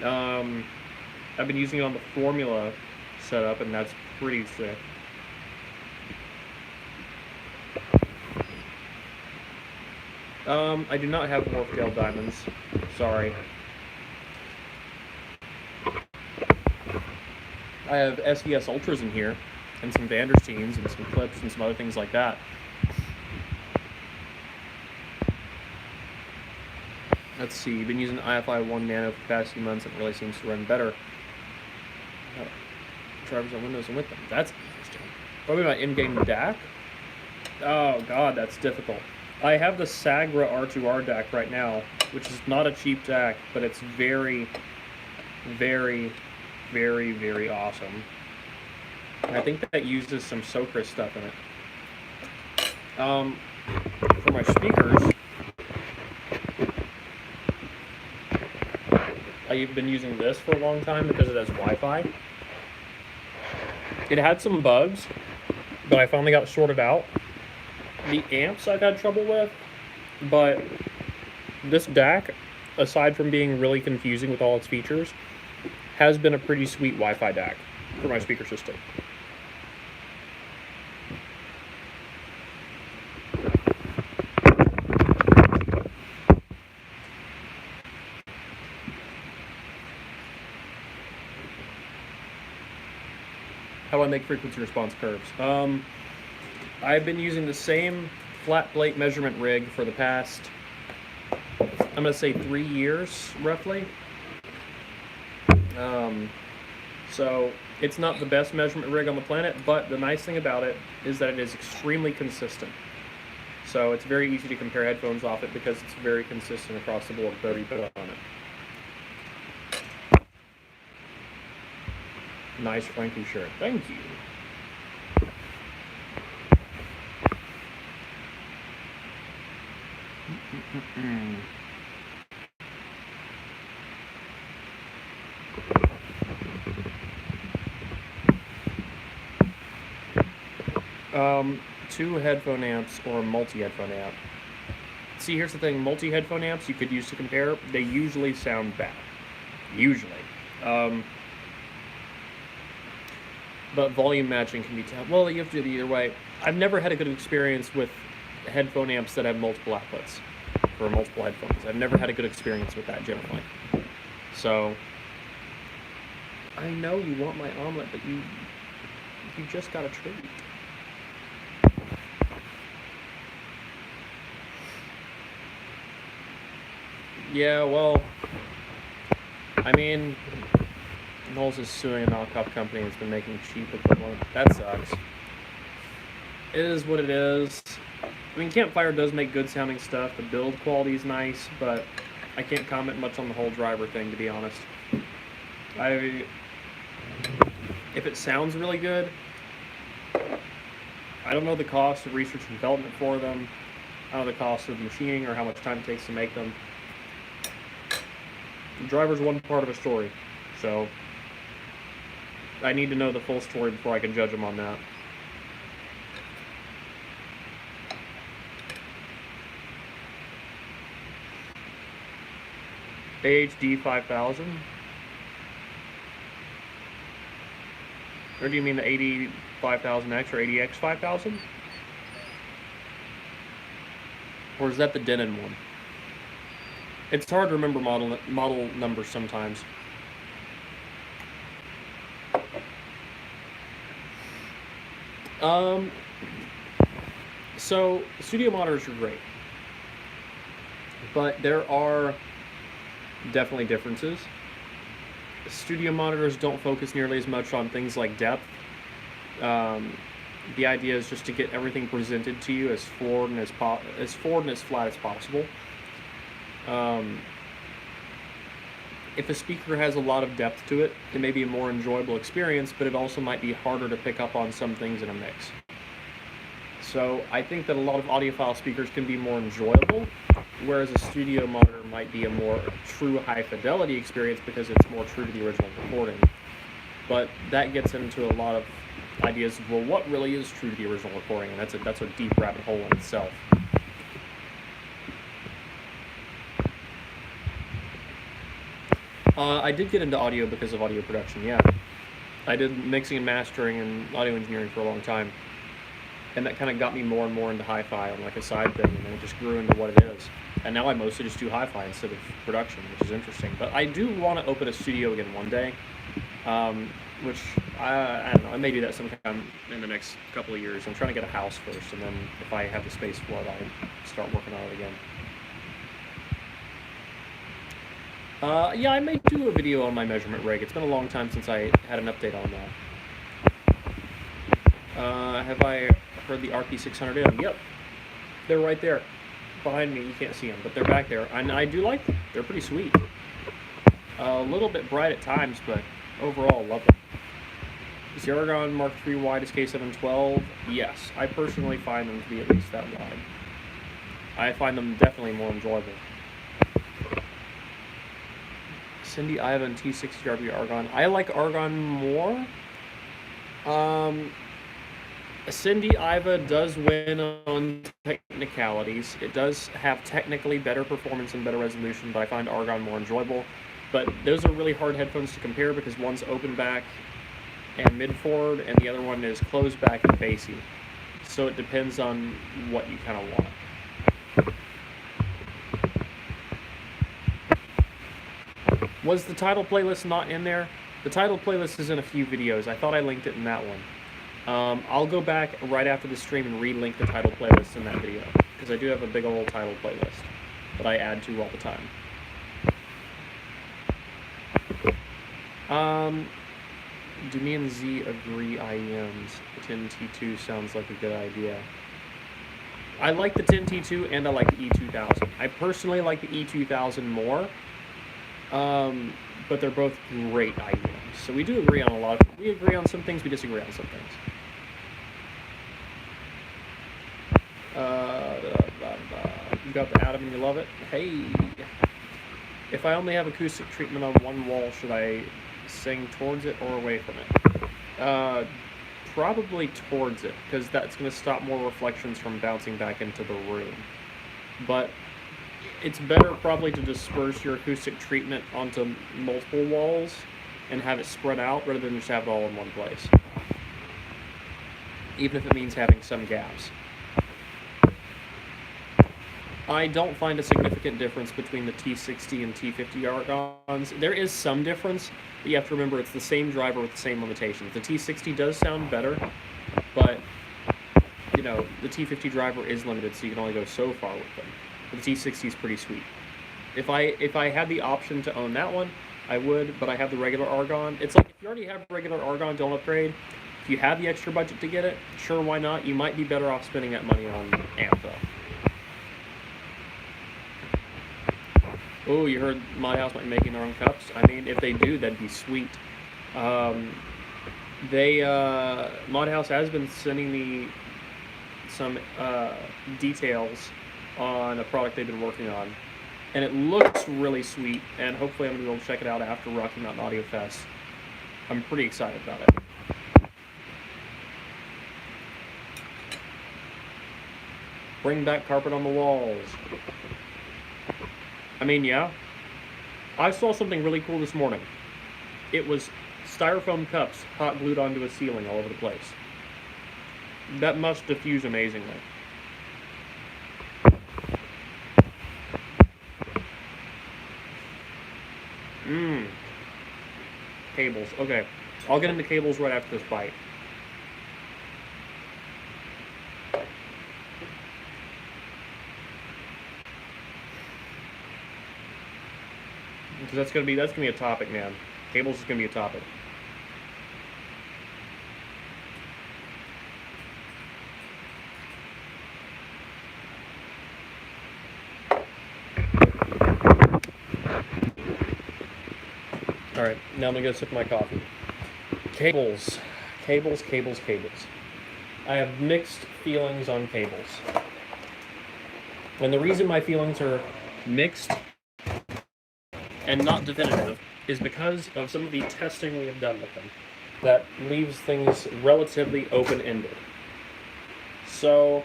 I've been using it on the Formula setup, and that's pretty sick. I do not have Morphdale diamonds. Sorry. I have SES Ultras in here, and some Vandersteens, and some clips, and some other things like that. Let's see, you've been using IFI 1 Nano for the past few months, and it really seems to run better. Drivers on Windows and with them. That's interesting. Probably my in-game DAC. Oh god, that's difficult. I have the Sagra R2R DAC right now, which is not a cheap DAC, but it's very, very, very, very awesome. And I think that uses some Socris stuff in it. For my speakers, I've been using this for a long time because it has Wi-Fi. It had some bugs, but I finally got it sorted out. The amps I've had trouble with, but this DAC, aside from being really confusing with all its features, has been a pretty sweet Wi-Fi DAC for my speaker system. how I make frequency response curves. I've been using the same flat plate measurement rig for the past, I'm going to say 3 years, roughly. So it's not the best measurement rig on the planet, but the nice thing about it is that it is extremely consistent. So it's very easy to compare headphones off it because it's very consistent across the board, whatever you put on it. Nice Frankie shirt. Thank you. Two headphone amps or multi-headphone amp. See, here's the thing. Multi-headphone amps you could use to compare, they usually sound bad. Usually. But volume matching can be tough. Well, you have to do it either way. I've never had a good experience with headphone amps that have multiple outputs for multiple headphones. I've never had a good experience with that generally. So, I know you want my omelet, but you just got a treat. Yeah, well, I mean, Knowles is suing a knockoff company that's been making cheap equivalent. That sucks. It is what it is. I mean, Campfire does make good sounding stuff. The build quality is nice, but I can't comment much on the whole driver thing, to be honest. If it sounds really good, I don't know the cost of research and development for them. I don't know the cost of machining or how much time it takes to make them. The driver's one part of a story, so I need to know the full story before I can judge them on that. AHD 5000? Or do you mean the 805000X or 80X 5000? Or is that the Denon one? It's hard to remember model numbers sometimes. So studio monitors are great, but there are definitely differences. Studio monitors don't focus nearly as much on things like depth. The idea is just to get everything presented to you as forward and as flat as possible. If a speaker has a lot of depth to it, it may be a more enjoyable experience, but it also might be harder to pick up on some things in a mix. So I think that a lot of audiophile speakers can be more enjoyable, whereas a studio monitor might be a more true high fidelity experience because it's more true to the original recording. But that gets into a lot of ideas of, well, what really is true to the original recording? And that's a deep rabbit hole in itself. I did get into audio because of audio production, yeah. I did mixing and mastering and audio engineering for a long time. And that kind of got me more and more into hi-fi on like a side thing, and then it just grew into what it is. And now I mostly just do hi-fi instead of production, which is interesting. But I do want to open a studio again one day, which, I don't know, I may do that sometime in the next couple of years. I'm trying to get a house first, and then if I have the space for it, I'll start working on it again. Yeah, I may do a video on my measurement rig. It's been a long time since I had an update on that. Have I heard the RP600M? Yep. They're right there. Behind me, you can't see them, but they're back there. And I do like them. They're pretty sweet. A little bit bright at times, but overall, love them. Is the Argon Mark III wide as K712? Yes. I personally find them to be at least that wide. I find them definitely more enjoyable. Cindy Iva and T60RB Argon. I like Argon more. Cindy Iva does win on technicalities. It does have technically better performance and better resolution, but I find Argon more enjoyable. But those are really hard headphones to compare because one's open back and mid forward, and the other one is closed back and bassy. So it depends on what you kind of want. Was the title playlist not in there? The title playlist is in a few videos. I thought I linked it in that one. I'll go back right after the stream and re-link the title playlist in that video, because I do have a big old title playlist that I add to all the time. Do me and Z agree IEMs? The 10T2 sounds like a good idea. I like the 10T2 and I like the E2000. I personally like the E2000 more, but they're both great IEMs. So we do agree on a lot of, we agree on some things, we disagree on some things. You got the Atom and you love it? Hey! If I only have acoustic treatment on one wall, should I sing towards it or away from it? Probably towards it, because that's going to stop more reflections from bouncing back into the room. But it's better probably to disperse your acoustic treatment onto multiple walls and have it spread out rather than just have it all in one place. Even if it means having some gaps. I don't find a significant difference between the T60 and T50 Argons. There is some difference, but you have to remember it's the same driver with the same limitations. The T60 does sound better, but you know, the T50 driver is limited, so you can only go so far with them. But the T60 is pretty sweet. If I had the option to own that one, I would, but I have the regular Argon. It's like, if you already have regular Argon, don't upgrade. If you have the extra budget to get it, sure, why not? You might be better off spending that money on amp, though. Oh, you heard Modhouse might be making their own cups? I mean, if they do, that'd be sweet. Modhouse has been sending me some details on a product they've been working on. And it looks really sweet, and hopefully I'm going to be able to check it out after Rocky Mountain Audio Fest. I'm pretty excited about it. Bring back carpet on the walls. I mean, yeah. I saw something really cool this morning. It was styrofoam cups hot glued onto a ceiling all over the place. That must diffuse amazingly. Cables. Okay. I'll get into cables right after this bite. Because that's gonna be a topic, man. Cables is gonna be a topic. Alright, now I'm gonna go sip my coffee. Cables. Cables. I have mixed feelings on cables. And the reason my feelings are mixed and not definitive is because of some of the testing we have done with them that leaves things relatively open-ended. So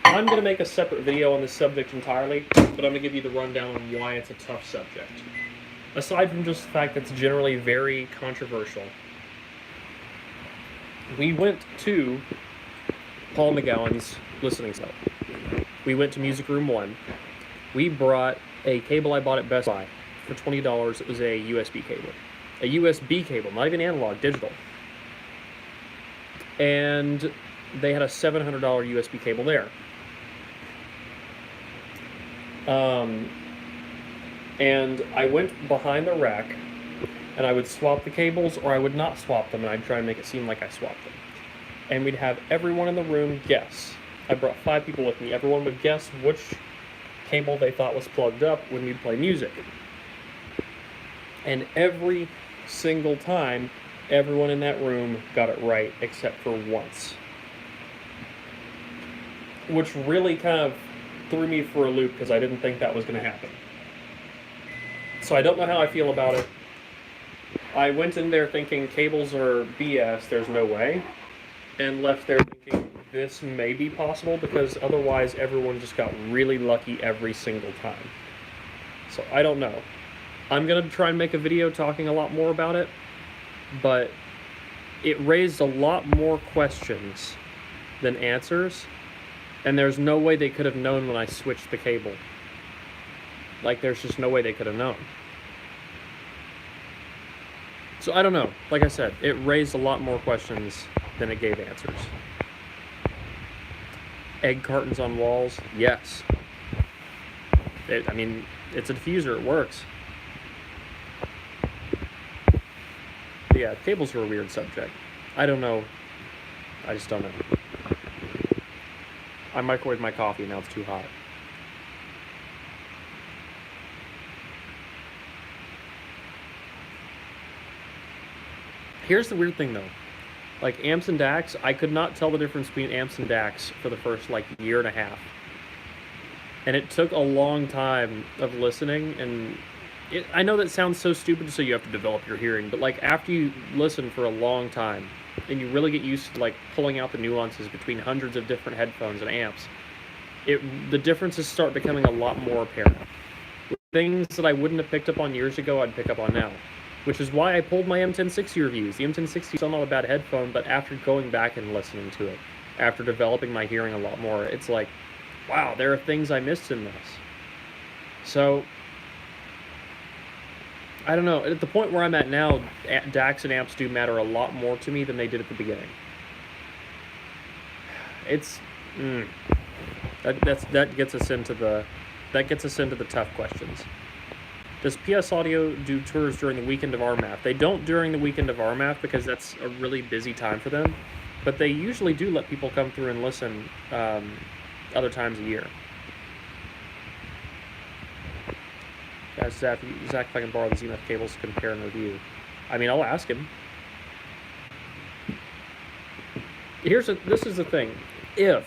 I'm going to make a separate video on this subject entirely, but I'm going to give you the rundown on why it's a tough subject. Aside from just the fact that it's generally very controversial, we went to Paul McGowan's listening center. We went to Music Room 1. We brought a cable I bought at Best Buy. For $20, it was a USB cable. A USB cable, not even analog, digital. And they had a $700 USB cable there. And I went behind the rack, and I would swap the cables, or I would not swap them, and I'd try and make it seem like I swapped them. And we'd have everyone in the room guess. I brought 5 people with me. Everyone would guess which cable they thought was plugged up when we'd play music. And every single time, everyone in that room got it right, except for once. Which really kind of threw me for a loop, because I didn't think that was going to happen. So I don't know how I feel about it. I went in there thinking cables are BS, there's no way. And left there thinking this may be possible, because otherwise everyone just got really lucky every single time. So I don't know. I'm going to try and make a video talking a lot more about it, but it raised a lot more questions than answers, and there's no way they could have known when I switched the cable. Like, there's just no way they could have known. So I don't know. Like I said, it raised a lot more questions than it gave answers. Egg cartons on walls? Yes. I mean, it's a diffuser. It works. But yeah, cables are a weird subject. I don't know. I just don't know. I microwaved my coffee, now it's too hot. Here's the weird thing, though. Like, amps and DACs, I could not tell the difference between amps and DACs for the first, like, year and a half. And it took a long time of listening, and I know that sounds so stupid, so you have to develop your hearing, but, like, after you listen for a long time, and you really get used to, like, pulling out the nuances between hundreds of different headphones and amps, the differences start becoming a lot more apparent. Things that I wouldn't have picked up on years ago, I'd pick up on now. Which is why I pulled my M1060 reviews. The M1060 is still not a bad headphone, but after going back and listening to it, after developing my hearing a lot more, it's like, wow, there are things I missed in this. So, I don't know. At the point where I'm at now, DACs and amps do matter a lot more to me than they did at the beginning. It's that gets us into the tough questions. Does PS Audio do tours during the weekend of RMAF? They don't during the weekend of RMAF because that's a really busy time for them, but they usually do let people come through and listen other times a year. Guys, Zach, if I can borrow the ZMF cables to compare and review. I mean, I'll ask him. This is the thing. If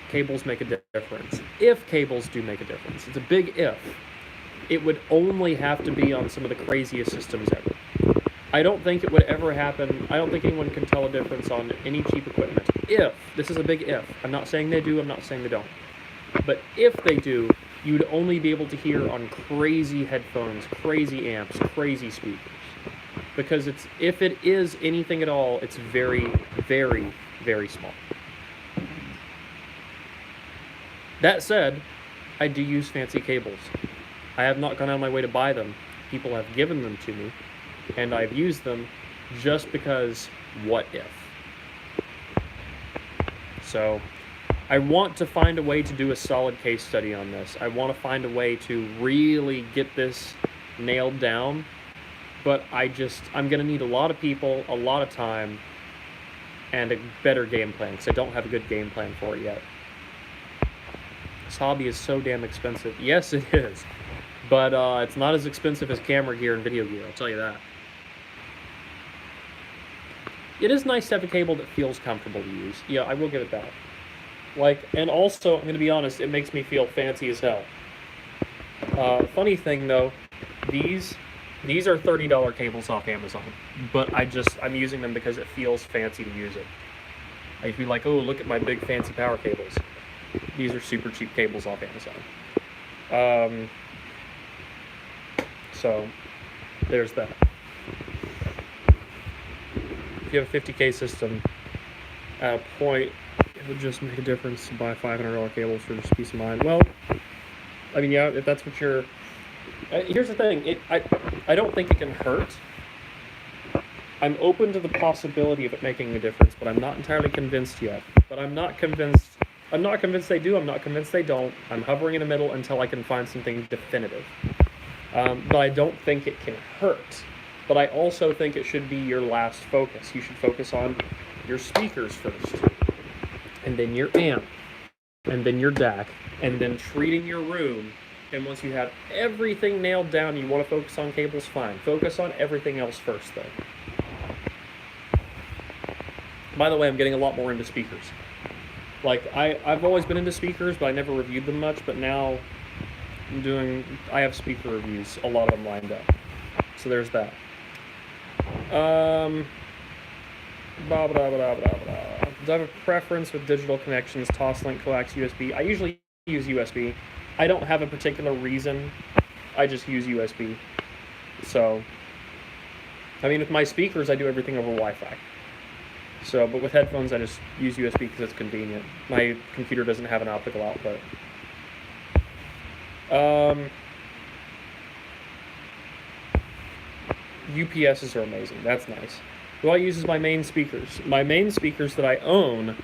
cables make a difference, if cables do make a difference, it's a big if, it would only have to be on some of the craziest systems ever. I don't think it would ever happen. I don't think anyone can tell a difference on any cheap equipment. This is a big if. I'm not saying they do, I'm not saying they don't. But if they do, you'd only be able to hear on crazy headphones, crazy amps, crazy speakers. Because if it is anything at all, it's very, very, very small. That said, I do use fancy cables. I have not gone out of my way to buy them. People have given them to me, and I've used them just because what if? So, I want to find a way to do a solid case study on this. I want to find a way to really get this nailed down, but I'm going to need a lot of people, a lot of time, and a better game plan, because I don't have a good game plan for it yet. This hobby is so damn expensive. Yes, it is. But it's not as expensive as camera gear and video gear, I'll tell you that. It is nice to have a cable that feels comfortable to use. Yeah, I will give it that. Like, and also, I'm going to be honest, it makes me feel fancy as hell. Funny thing, though, these are $30 cables off Amazon. But I'm using them because it feels fancy to use it. I'd be like, oh, look at my big fancy power cables. These are super cheap cables off Amazon. So, there's that. If you have a 50K system, at a point, it would just make a difference to buy $500 cables for just peace of mind. Well, I mean, yeah, if that's what you're... here's the thing. I don't think it can hurt. I'm open to the possibility of it making a difference, but I'm not entirely convinced yet. But I'm not convinced they do. I'm not convinced they don't. I'm hovering in the middle until I can find something definitive. But I don't think it can hurt. But I also think it should be your last focus. You should focus on your speakers first, and then your amp, and then your DAC, and then treating your room. And once you have everything nailed down, you want to focus on cables, fine. Focus on everything else first, though. By the way, I'm getting a lot more into speakers. Like, I've always been into speakers, but I never reviewed them much, but now I have speaker reviews, a lot of them lined up. So there's that. Do I have a preference with digital connections, Toslink, coax, USB? I usually use USB. I don't have a particular reason. I just use USB. So, I mean, with my speakers, I do everything over Wi-Fi. So, but with headphones, I just use USB because it's convenient. My computer doesn't have an optical output. UPSs are amazing. That's nice. Who I use as my main speakers. My main speakers that I own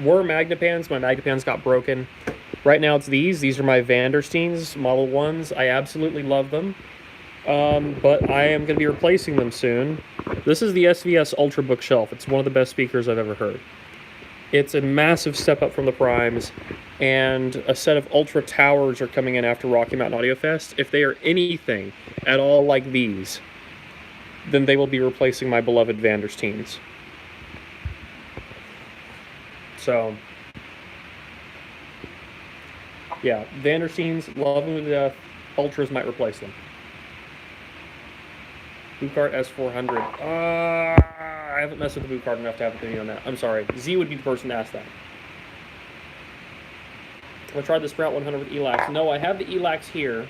were Magnepans. My Magnepans got broken. Right now it's these. These are my Vandersteens Model 1s. I absolutely love them. But I am going to be replacing them soon. This is the SVS Ultra Bookshelf. It's one of the best speakers I've ever heard. It's a massive step up from the Primes, and a set of Ultra Towers are coming in after Rocky Mountain Audio Fest. If they are anything at all like these, then they will be replacing my beloved Vandersteens. So, yeah, Vandersteens, love them to death. Ultras might replace them. Bootcart S400. I haven't messed with the Bootcart enough to have an opinion on that. I'm sorry. Z would be the person to ask that. I tried the Sprout 100 with ELACs. No, I have the ELACs here,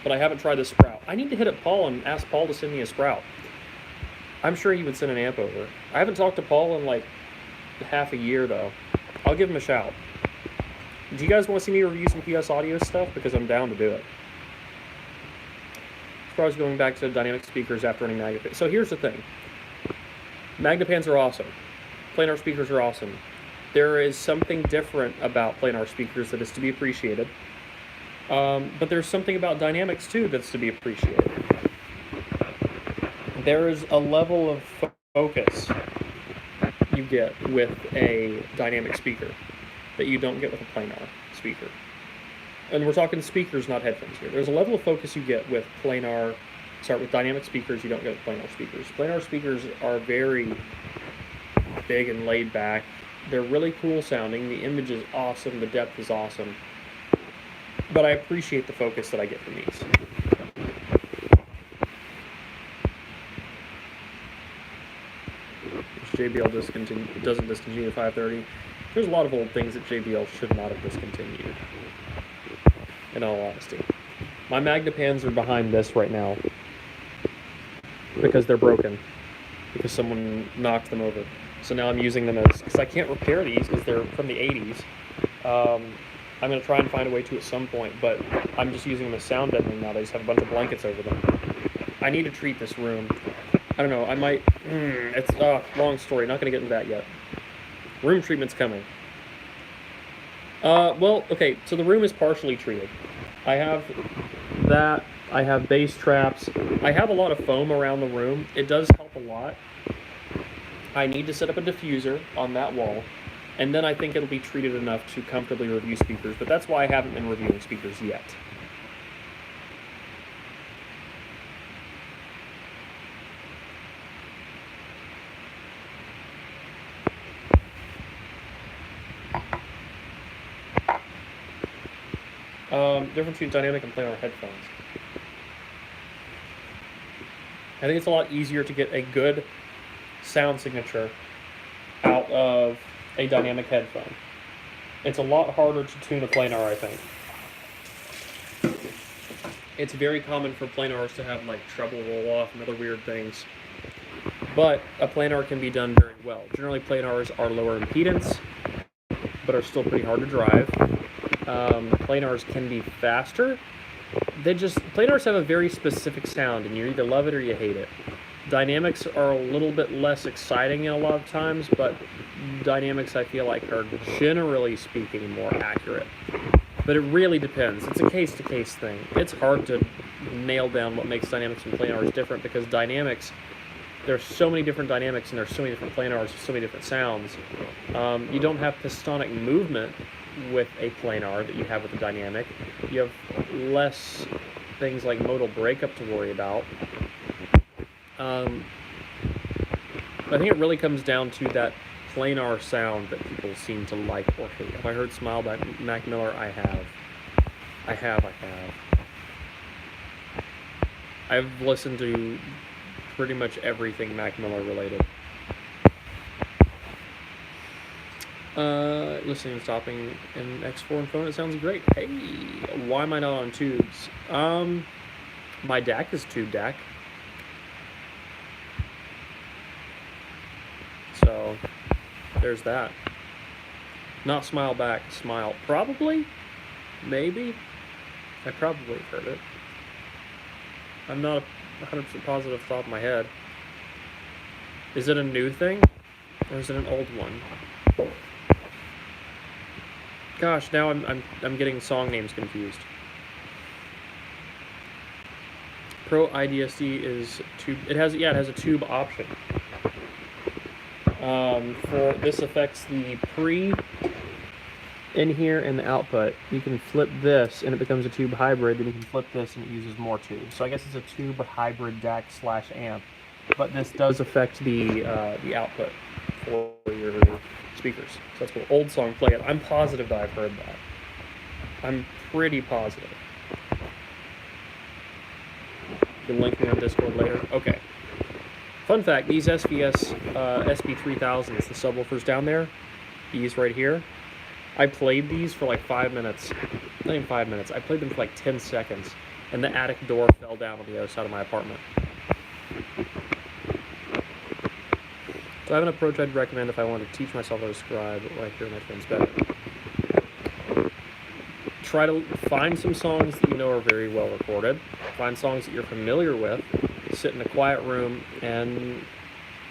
but I haven't tried the Sprout. I need to hit up Paul and ask Paul to send me a Sprout. I'm sure he would send an amp over. I haven't talked to Paul in like half a year, though. I'll give him a shout. Do you guys want to see me review some PS Audio stuff? Because I'm down to do it. As far as going back to dynamic speakers after running Magnepans. So here's the thing. Magnepans are awesome. Planar speakers are awesome. There is something different about planar speakers that is to be appreciated. But there's something about dynamics, too, that's to be appreciated. There is a level of focus you get with a dynamic speaker that you don't get with a planar speaker. And we're talking speakers, not headphones here. There's a level of focus you get with with dynamic speakers you don't get with planar speakers. Planar speakers are very big and laid back. They're really cool sounding. The image is awesome. The depth is awesome. But I appreciate the focus that I get from these. JBL doesn't discontinue the 530. There's a lot of old things that JBL should not have discontinued, in all honesty. My Magnepans are behind this right now because they're broken, because someone knocked them over. So now I'm using them because I can't repair these because they're from the 80s. I'm going to try and find a way to at some point, but I'm just using them as sound deadening now. They just have a bunch of blankets over them. I need to treat this room. I don't know, I might... it's long story, not going to get into that yet. Room treatment's coming. Well, okay, so the room is partially treated. I have that, I have bass traps, I have a lot of foam around the room. It does help a lot. I need to set up a diffuser on that wall, and then I think it'll be treated enough to comfortably review speakers, but that's why I haven't been reviewing speakers yet. Difference between dynamic and planar headphones. I think it's a lot easier to get a good sound signature out of a dynamic headphone. It's a lot harder to tune a planar, I think. It's very common for planars to have like treble roll off and other weird things. But a planar can be done very well. Generally, planars are lower impedance, but are still pretty hard to drive. Planars can be faster. Planars have a very specific sound, and you either love it or you hate it. Dynamics are a little bit less exciting a lot of times, but dynamics I feel like are generally speaking more accurate. But it really depends. It's a case-to-case thing. It's hard to nail down what makes dynamics and planars different, because dynamics, there's so many different dynamics and there's so many different planars with so many different sounds. You don't have pistonic movement with a planar that you have with a dynamic. You have less things like modal breakup to worry about. I think it really comes down to that planar sound that people seem to like or hate. Have I heard Smile by Mac Miller? I have. I've listened to pretty much everything Mac Miller related. Listening and stopping in X4 and phone, it sounds great. Hey, why am I not on tubes? My DAC is tube DAC. So, there's that. Not Smile back, Smile. Probably? Maybe? I probably heard it. I'm not 100% positive off the top of my head. Is it a new thing? Or is it an old one? Gosh, now I'm getting song names confused. Pro IDSD is tube. It has a tube option. For this affects the pre in here and the output. You can flip this and it becomes a tube hybrid. Then you can flip this and it uses more tubes. So I guess it's a tube hybrid DAC / amp. But this does affect the output for your speakers. So that's cool. Old song, play it. I'm positive that I've heard that. I'm pretty positive. You can link me on Discord later. Okay. Fun fact, these SVS SB3000s, the subwoofers down there, these right here, I played these for like 5 minutes. Not even 5 minutes. I played them for like 10 seconds, and the attic door fell down on the other side of my apartment. So I have an approach I'd recommend if I want to teach myself how to scribe or I hear my friends better. Try to find some songs that you know are very well recorded. Find songs that you're familiar with. Sit in a quiet room and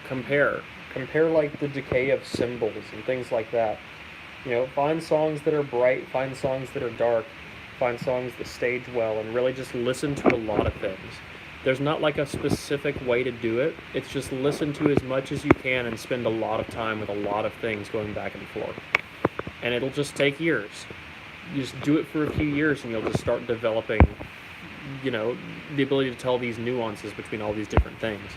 compare. Compare like the decay of cymbals and things like that. You know, find songs that are bright, find songs that are dark, find songs that stage well, and really just listen to a lot of things. There's not like a specific way to do it. It's just listen to as much as you can and spend a lot of time with a lot of things going back and forth. And it'll just take years. You just do it for a few years and you'll just start developing, you know, the ability to tell these nuances between all these different things.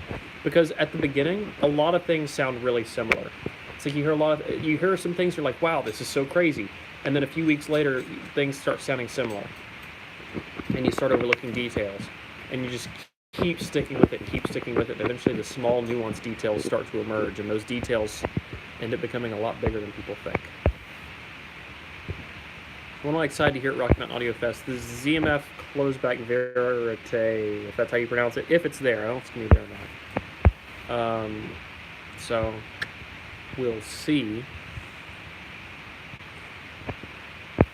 Because at the beginning, a lot of things sound really similar. It's like you hear some things, you're like, wow, this is so crazy. And then a few weeks later, things start sounding similar. And you start overlooking details. And you just keep sticking with it and keep sticking with it. And eventually the small nuanced details start to emerge. And those details end up becoming a lot bigger than people think. I'm excited to hear at Rocky Mountain Audio Fest. The ZMF Closeback Verite, if that's how you pronounce it, if it's there. I don't know if it's going to be there or not. So, we'll see.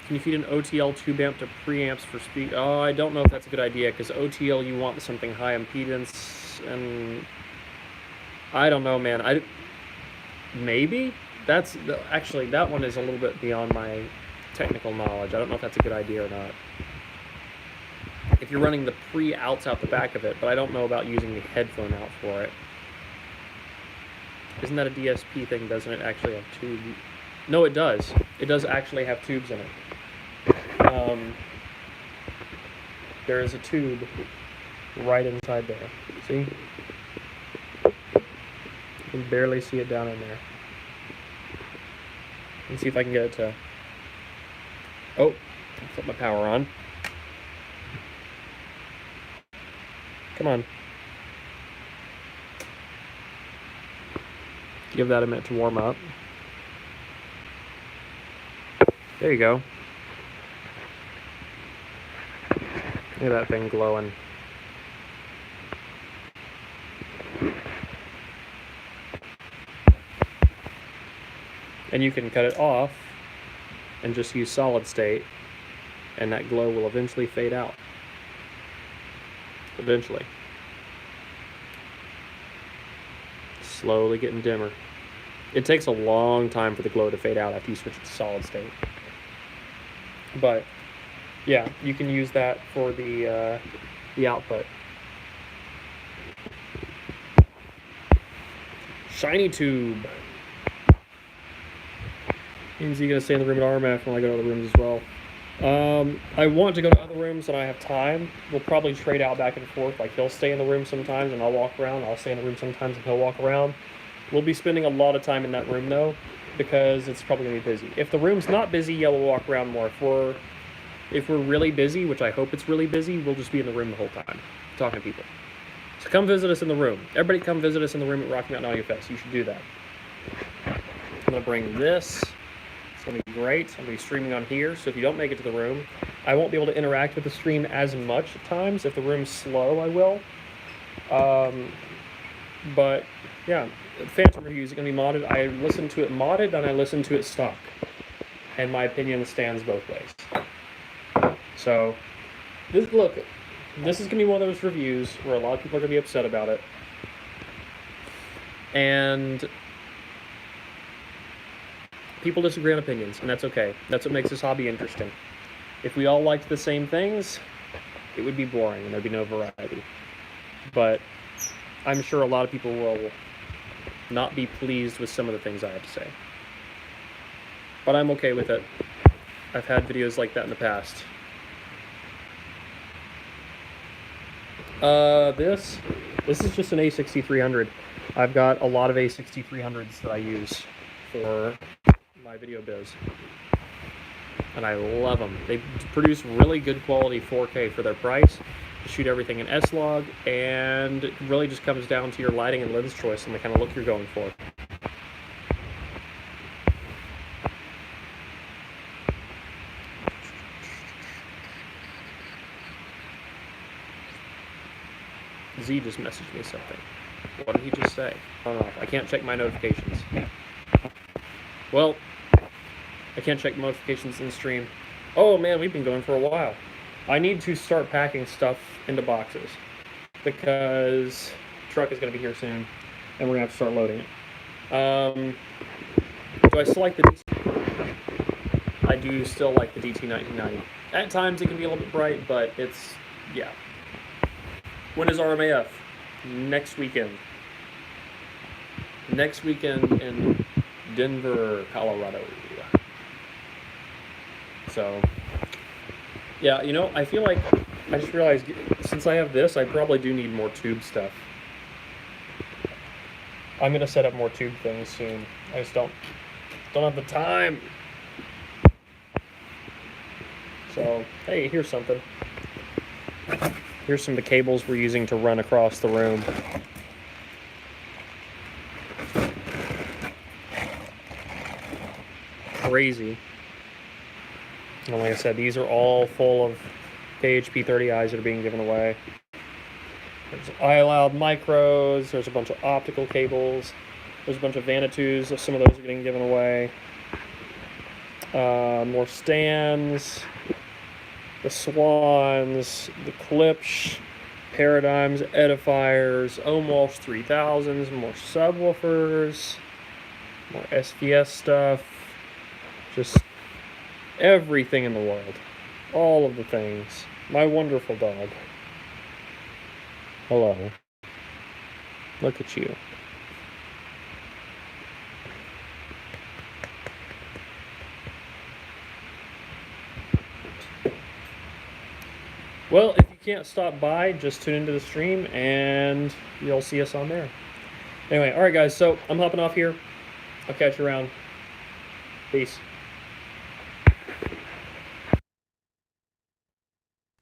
Can you feed an OTL tube amp to preamps for speed? Oh, I don't know if that's a good idea, because OTL you want something high impedance, and I don't know, man. Maybe? Actually, that one is a little bit beyond my technical knowledge. I don't know if that's a good idea or not. If you're running the pre-outs out the back of it, but I don't know about using the headphone out for it. Isn't that a DSP thing? Doesn't it actually have tubes? No, it does. It does actually have tubes in it. There is a tube right inside there. See? You can barely see it down in there. Let's see if I can get it to... Oh, I'll flip my power on. Come on. Give that a minute to warm up. There you go. Look at that thing glowing. And you can cut it off and just use solid state, and that glow will eventually fade out. Eventually. Slowly getting dimmer. It takes a long time for the glow to fade out after you switch it to solid state. But yeah, you can use that for the output. Shiny tube. Means you're gonna stay in the room at RMAF when I go to other rooms as well. I want to go to other rooms and I have time. We'll probably trade out back and forth. Like he'll stay in the room sometimes and I'll walk around. I'll stay in the room sometimes and he'll walk around. We'll be spending a lot of time in that room though, because it's probably gonna be busy. If the room's not busy, yeah, we'll walk around more. If we're really busy, which I hope it's really busy, we'll just be in the room the whole time, talking to people. So come visit us in the room. Everybody come visit us in the room at Rocky Mountain Audio Fest. You should do that. I'm gonna bring this. It's going to be great. I'm going to be streaming on here, so if you don't make it to the room, I won't be able to interact with the stream as much at times. If the room's slow, I will. But, yeah, Phantom Reviews is going to be modded. I listen to it modded, and I listen to it stock. And my opinion stands both ways. So, look, this is going to be one of those reviews where a lot of people are going to be upset about it. And people disagree on opinions, and that's okay. That's what makes this hobby interesting. If we all liked the same things, it would be boring and there'd be no variety. But I'm sure a lot of people will not be pleased with some of the things I have to say. But I'm okay with it. I've had videos like that in the past. This is just an A6300. I've got a lot of A6300s that I use for my video biz. And I love them. They produce really good quality 4K for their price. Shoot everything in S-Log, and it really just comes down to your lighting and lens choice and the kind of look you're going for. Z just messaged me something. What did he just say? I don't know. I can't check my notifications. Well, I can't check notifications in the stream. Oh man, we've been going for a while. I need to start packing stuff into boxes because the truck is going to be here soon and we're going to have to start loading it. Do I still like the DT? I do still like the DT1990. At times it can be a little bit bright, but it's, yeah. When is RMAF? Next weekend. Next weekend in Denver, Colorado. So, yeah, you know, I feel like, I just realized, since I have this, I probably do need more tube stuff. I'm going to set up more tube things soon. I just don't have the time. So, hey, here's something. Here's some of the cables we're using to run across the room. Crazy. And like I said, these are all full of KHP30Is that are being given away. There's iLoud micros, there's a bunch of optical cables, there's a bunch of Vanitus, some of those are getting given away. More stands, the Swans, the Klipsch, Paradigms, Edifiers, Omwalsh 3000s, more subwoofers, more SVS stuff, just everything in the world. All of the things. My wonderful dog. Hello. Look at you. Well, if you can't stop by, just tune into the stream and you'll see us on there. Anyway, alright guys, so I'm hopping off here. I'll catch you around. Peace.